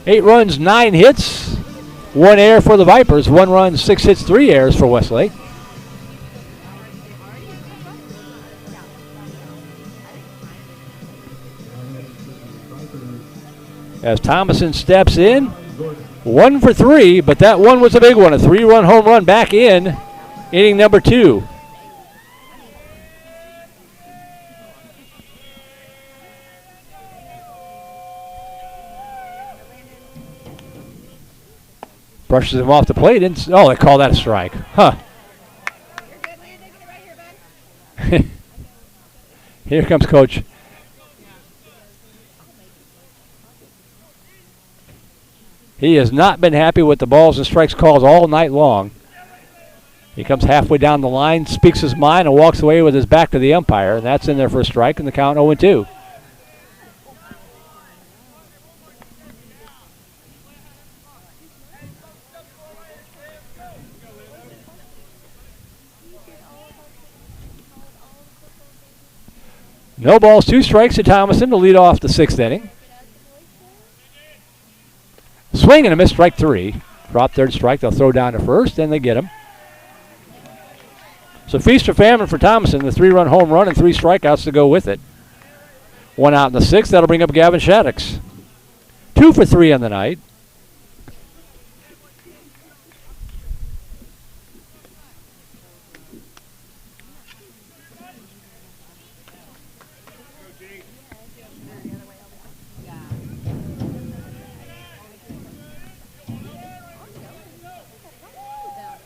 Eight runs, 9 hits, 1 error for the Vipers. 1 run, 6 hits, 3 errors for Westlake. As Thomason steps in, 1 for 3, but that one was a big one. A 3-run home run back in inning number 2. Brushes him off the plate. Oh, they call that a strike. Huh. Here comes Coach. He has not been happy with the balls and strikes calls all night long. He comes halfway down the line, speaks his mind, and walks away with his back to the umpire. And that's in there for a strike, and the count 0-2. No balls, 2 strikes to Thomason to lead off the 6th inning. Swing and a miss, strike 3. Drop third strike, they'll throw down to first, and they get him. So feast or famine for Thomason, the 3-run home run and 3 strikeouts to go with it. 1 out in the 6th, that'll bring up Gavin Shaddix. 2 for 3 on the night.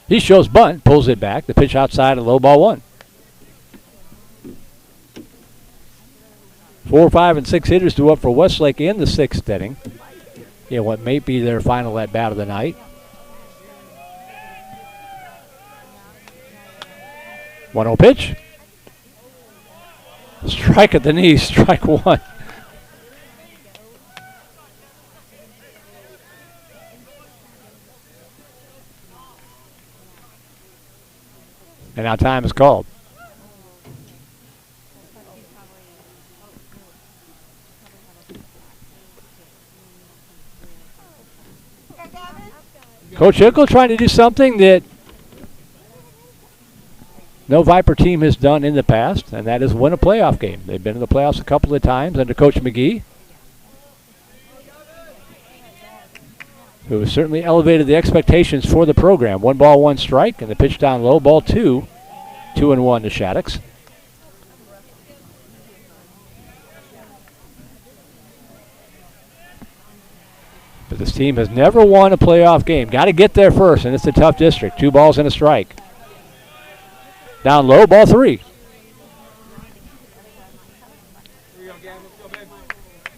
He shows bunt, pulls it back. The pitch outside, a low ball 1. 4, 5, and 6 hitters due up for Westlake in the 6th inning. Yeah, what may be their final at bat of the night. 1-0 pitch. Strike at the knee, strike 1. And now time is called. Coach Hickle trying to do something that no Viper team has done in the past, and that is win a playoff game. They've been in the playoffs a couple of times under Coach McGee, who has certainly elevated the expectations for the program. 1 ball, 1 strike, and the pitch down low, ball 2. 2-1 to Shaddix. But this team has never won a playoff game. Got to get there first, and it's a tough district. 2 balls and a strike. Down low, ball 3.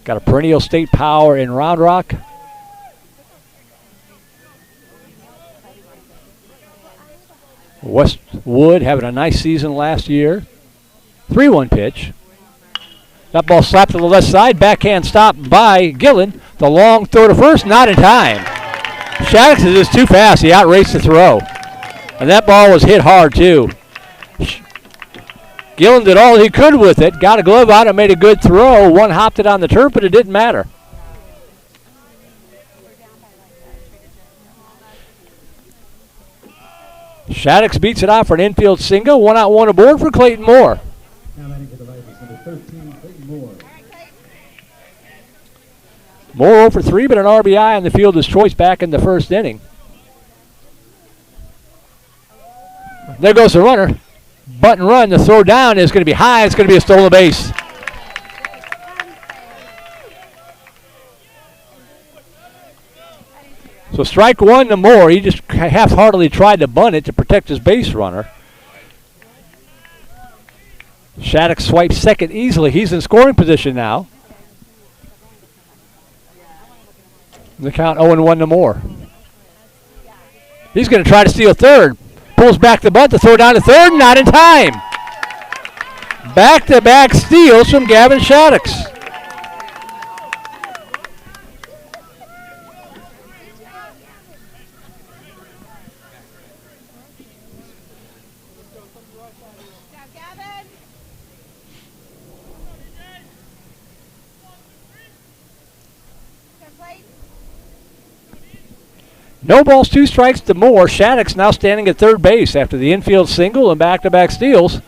Got a perennial state power in Round Rock. Westwood having a nice season last year. 3-1 pitch. That ball slapped to the left side. Backhand stop by Gillen. The long throw to first, not in time. Shaddix is just too fast. He outraced the throw. And that ball was hit hard, too. Gillen did all he could with it. Got a glove out and made a good throw. One hopped it on the turf, but it didn't matter. Shaddix beats it out for an infield single. 1 out, 1 aboard for Clayton Moore. Now batting for the Vipers, number 13, Clayton Moore. Moore 0 for 3, but an RBI on the fielder's choice back in the 1st inning. There goes the runner. Bunt and run. The throw down is going to be high. It's going to be a stolen base. So strike 1 to Moore. He just half-heartedly tried to bunt it to protect his base runner. Shattuck swipes second easily. He's in scoring position now. The count 0-1 to Moore. He's going to try to steal third. Pulls back the butt to throw down to third, not in time. Back-to-back steals from Gavin Shaddix. No balls, 2 strikes to Moore. Shattuck's now standing at third base after the infield single and back-to-back steals.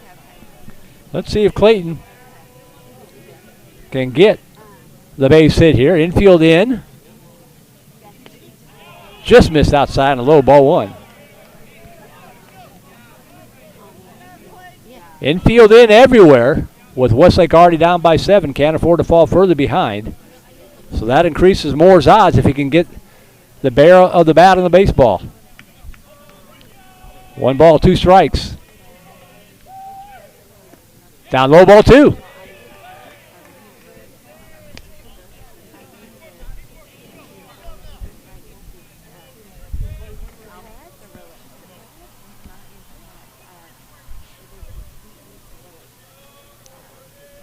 Let's see if Clayton can get the base hit here. Infield in. Just missed outside and a low ball 1. Infield in everywhere with Westlake already down by 7. Can't afford to fall further behind. So that increases Moore's odds if he can get the barrel of the bat on the baseball. 1 ball, 2 strikes. Down low, ball 2.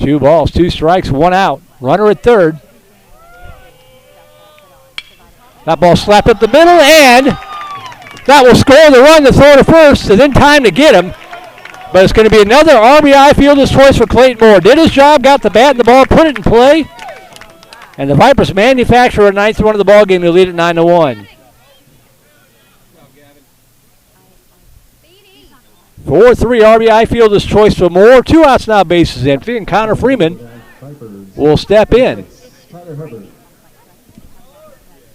Two balls, 2 strikes, 1 out. Runner at third. That ball slapped up the middle, and that will score the run to throw to first. It's in time to get him. But it's going to be another RBI fielder's choice for Clayton Moore. Did his job, got the bat and the ball, put it in play. And the Vipers manufacture a 9th run of the ball game to lead at 9-1. 4-3 RBI fielder's choice for Moore. 2 outs now, bases empty, and Connor Freeman will step in.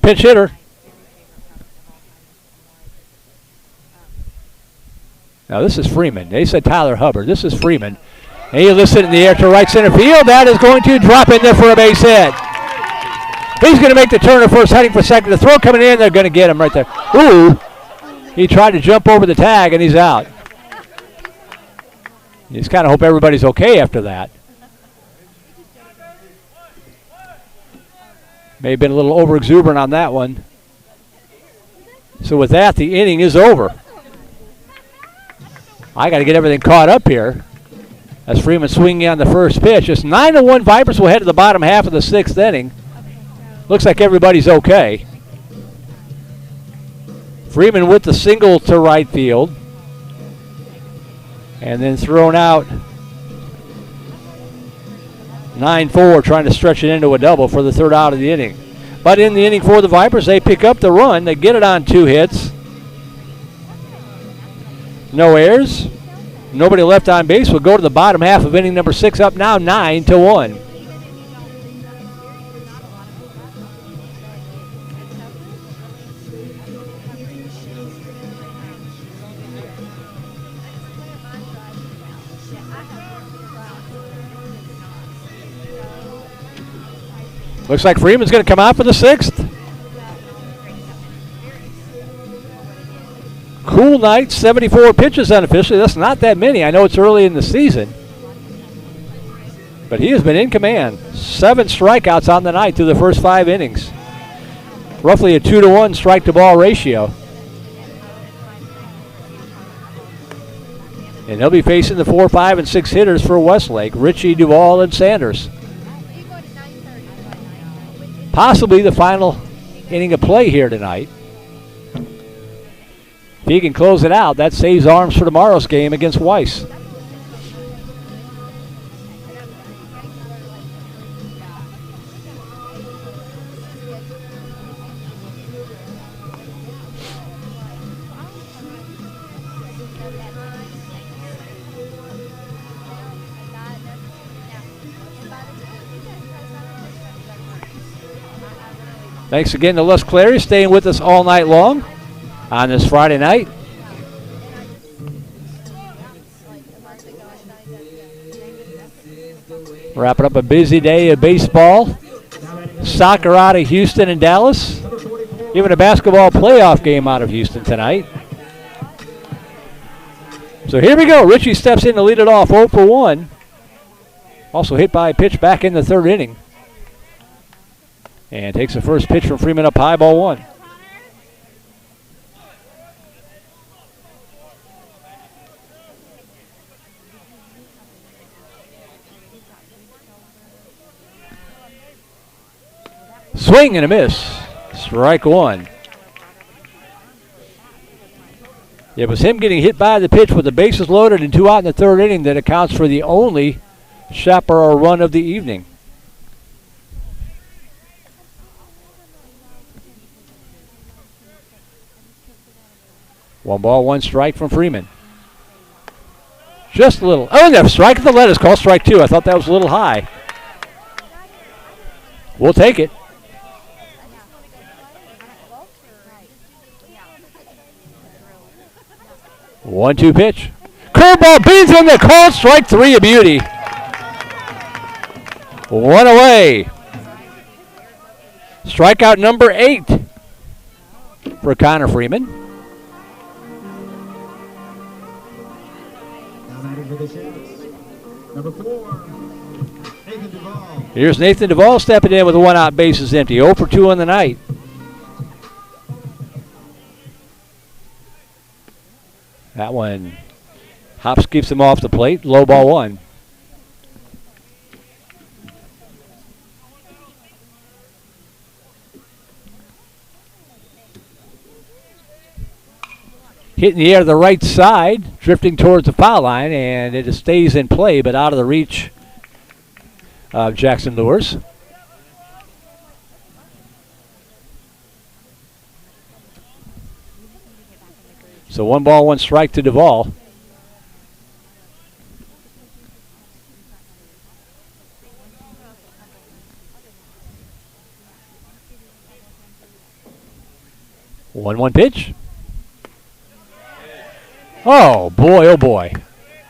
Pinch hitter. Now this is Freeman. They said Tyler Hubbard. This is Freeman. And he lifts it in the air to right center field. That is going to drop in there for a base hit. He's going to make the turn at first, heading for second. The throw coming in, they're going to get him right there. Ooh. He tried to jump over the tag, and he's out. You just kind of hope everybody's okay after that. May have been a little over-exuberant on that one. So with that, the inning is over. I got to get everything caught up here. As Freeman swinging on the first pitch. It's 9-1. Vipers will head to the bottom half of the 6th inning. Looks like everybody's okay. Freeman with the single to right field. And then thrown out. 9-4, trying to stretch it into a double for the 3rd out of the inning. But in the inning for the Vipers, they pick up the run. They get it on 2 hits. No errors. Nobody left on base. We'll go to the bottom half of inning number 6, up now 9-1. Looks like Freeman's going to come out for the 6th. Cool night, 74 pitches unofficially. That's not that many. I know it's early in the season. But he has been in command. 7 strikeouts on the night through the first 5 innings. Roughly a 2-to-1 strike-to-ball ratio. And he'll be facing the 4, 5, and 6 hitters for Westlake, Ritchie, Duval, and Sanders. Possibly the final inning of play here tonight. If he can close it out, that saves arms for tomorrow's game against Weiss. Thanks again to Les Clary staying with us all night long on this Friday night. Wrapping up a busy day of baseball. Soccer out of Houston and Dallas. Even a basketball playoff game out of Houston tonight. So here we go. Ritchie steps in to lead it off 0 for 1. Also hit by a pitch back in the third inning. And takes the first pitch from Freeman up high, ball one. Swing and a miss. Strike one. It was him getting hit by the pitch with the bases loaded and 2 out in the third inning that accounts for the only chaparral run of the evening. One ball, one strike from Freeman. Just a little. Oh, and the strike at the lettuce, call strike two. I thought that was a little high. We'll take it. 1-2 pitch. Curveball beans in the call, strike three, a beauty. One away. Strikeout number 8 for Connor Freeman. For the Jets, number 4, Nathan Duval. Here's Nathan Duval stepping in with a 1-out, bases empty. 0 for 2 on the night. That one, Hops keeps him off the plate. Low ball one. Hit in the air to the right side, drifting towards the foul line, and it stays in play, but out of the reach of Jackson Lewis. So 1 ball, 1 strike to Duval. One pitch. Oh boy, oh boy.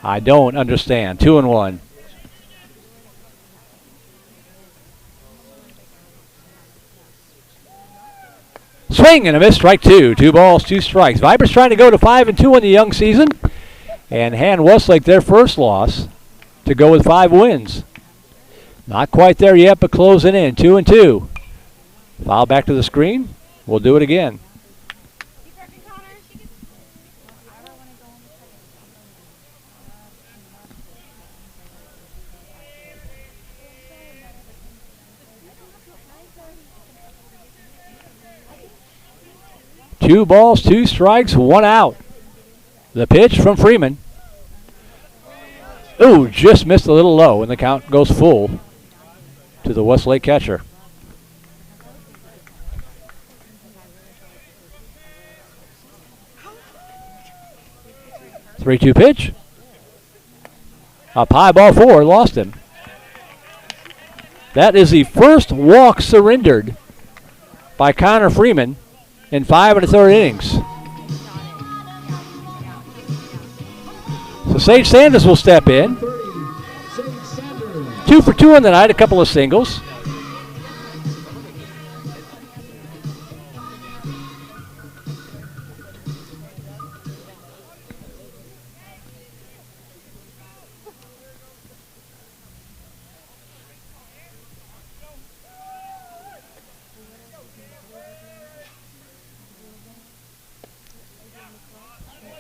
I don't understand. 2-1. Swing and a miss, strike two. 2 balls, 2 strikes. Vipers trying to go to 5-2 in the young season and hand Westlake their first loss to go with 5 wins. Not quite there yet, but closing in. 2-2. Foul back to the screen. We'll do it again. Two balls, 2 strikes, 1 out. The pitch from Freeman. Ooh, just missed a little low, and the count goes full to the Westlake catcher. 3-2 pitch. Up high, ball 4, lost him. That is the first walk surrendered by Connor Freeman in 5 1/3 innings. So Sage Sanders will step in. 2 for 2 on the night, a couple of singles.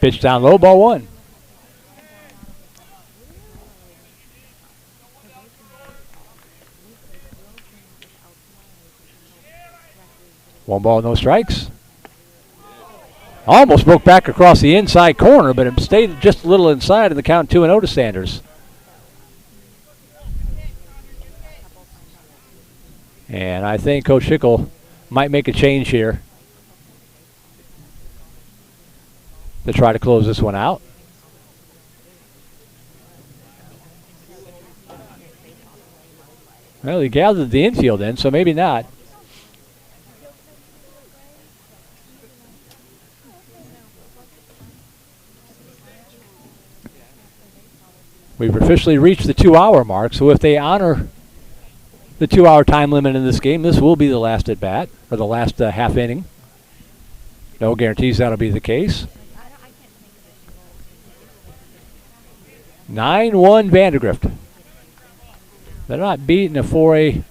Pitch down low, ball 1. One ball, no strikes. Almost broke back across the inside corner, but it stayed just a little inside, and the count 2-0 to Sanders. And I think Coach Schickel might make a change here to try to close this one out. Well, he gathered the infield in, so maybe not. We've officially reached the 2-hour mark, so if they honor the 2-hour time limit in this game, this will be the last at bat, or the last half inning. No guarantees that'll be the case. 9-1 VANDEGRIFT. They're not beating a 4A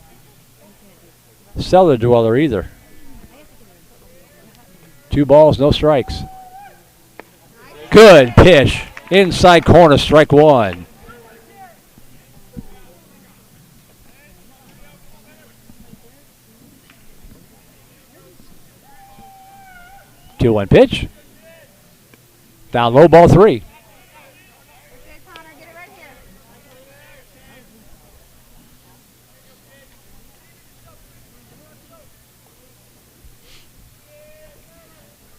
cellar dweller either. 2 balls, no strikes. Good pitch. Inside corner, strike 1. Two one pitch. Down low, ball 3. Good, Connor. Get it right here.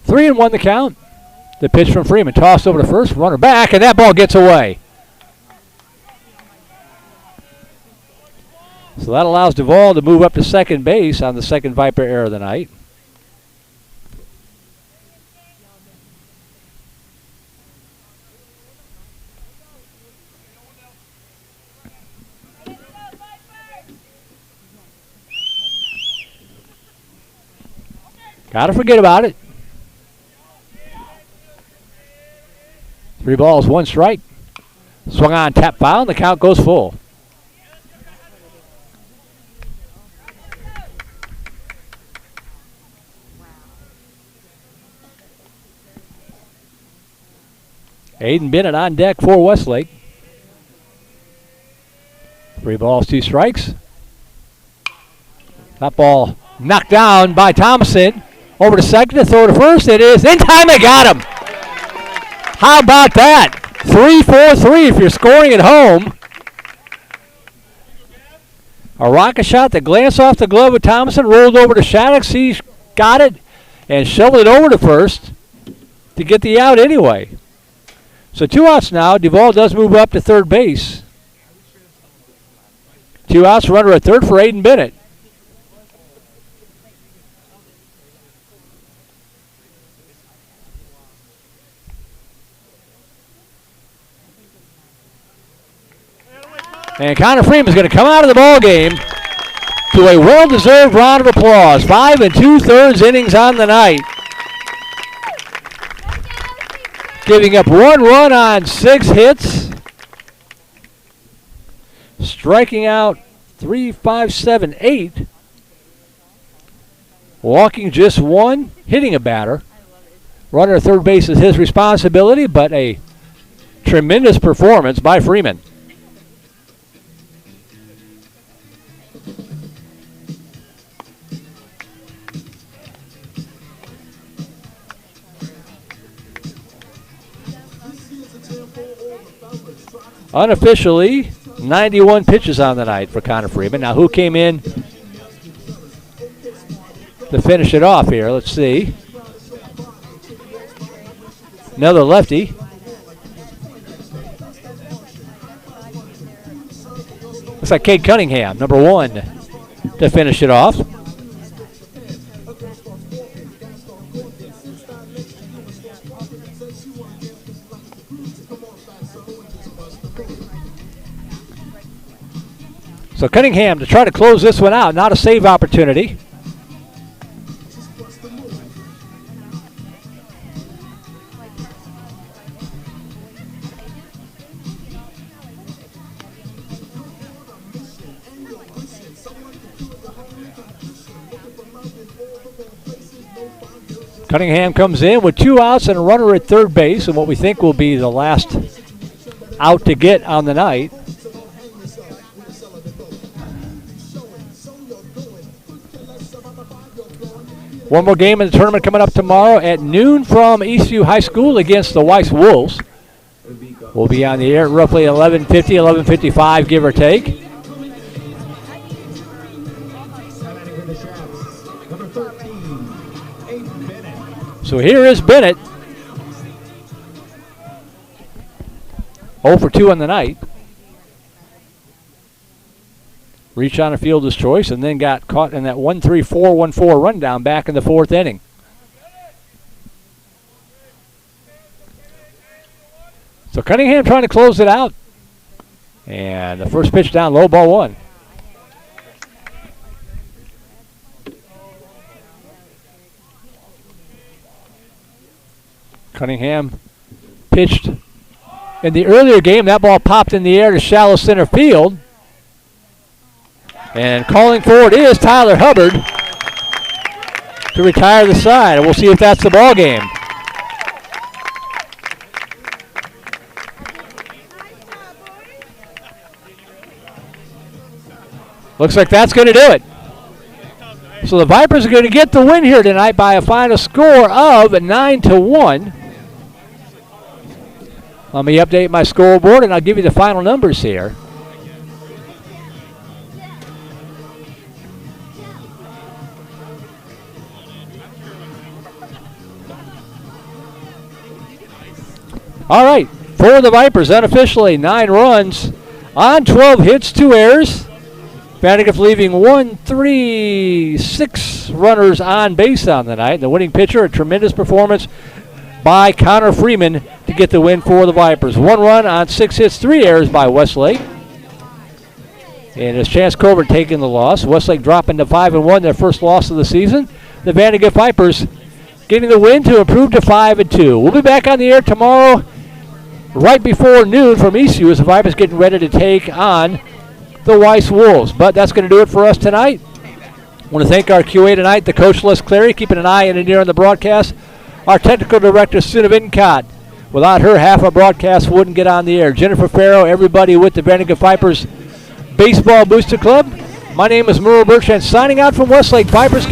3-1 the count. The pitch from Freeman. Tossed over to first. Runner back, and that ball gets away. So that allows Duval to move up to second base on the second Viper error of the night. Gotta forget about it. 3 balls, 1 strike. Swung on, tap foul, and the count goes full. Aiden Bennett on deck for Westlake. 3 balls, 2 strikes. That ball knocked down by Thompson. Over to second, to throw to first. It is in time. They got him. How about that? 3-4-3 if you're scoring at home. A rocket shot that glanced off the glove of Thompson, rolled over to Shaddix. He got it and shoveled it over to first to get the out anyway. So 2 outs now. Duval does move up to third base. 2 outs, runner at third for Aiden Bennett. And Connor Freeman's going to come out of the ball game to a well-deserved round of applause. 5 2/3 innings on the night. Giving up 1 run on 6 hits. Striking out 3, 5, 7, 8. Walking just 1. Hitting a batter. Runner at third base is his responsibility, but a tremendous performance by Freeman. Unofficially, 91 pitches on the night for Connor Freeman. Now, who came in to finish it off here? Let's see. Another lefty. Looks like Cade Cunningham, number 1, to finish it off. So Cunningham to try to close this one out. Not a save opportunity. Cunningham comes in with 2 outs and a runner at third base, and what we think will be the last out to get on the night. One more game in the tournament coming up tomorrow at noon from ECU High School against the Weiss Wolves. We'll be on the air at roughly 11:50, 11:55, give or take. So here is Bennett. 0 for 2 on the night. Reached on a fielder's choice and then got caught in that 1-3-4-1-4 rundown back in the 4th inning. So Cunningham trying to close it out. And the first pitch down low, ball 1. Cunningham pitched in the earlier game. That ball popped in the air to shallow center field. And calling for it is Tyler Hubbard to retire the side. We'll see if that's the ball game. Looks like that's going to do it. So the Vipers are going to get the win here tonight by a final score of 9-1. Let me update my scoreboard, and I'll give you the final numbers here. All right, for the Vipers, unofficially 9 runs on 12 hits, 2 errors. VANDEGRIFT leaving 6 runners on base on the night. The winning pitcher, a tremendous performance by Connor Freeman to get the win for the Vipers. 1 run on 6 hits, 3 errors by Westlake. And it's Chance Colbert taking the loss. Westlake dropping to 5-1, their first loss of the season. The VANDEGRIFT Vipers getting the win to improve to 5-2. We'll be back on the air tomorrow right before noon from ECU as the Vipers getting ready to take on the Weiss Wolves. But that's going to do it for us tonight. I want to thank our QA tonight, the coach Les Clary, keeping an eye and an ear on the broadcast. Our technical director, Suna Vincott. Without her, half our broadcast wouldn't get on the air. Jennifer Farrow, everybody with the VANDEGRIFT Vipers Baseball Booster Club. My name is Merle Bertrand, signing out from Westlake. Vipers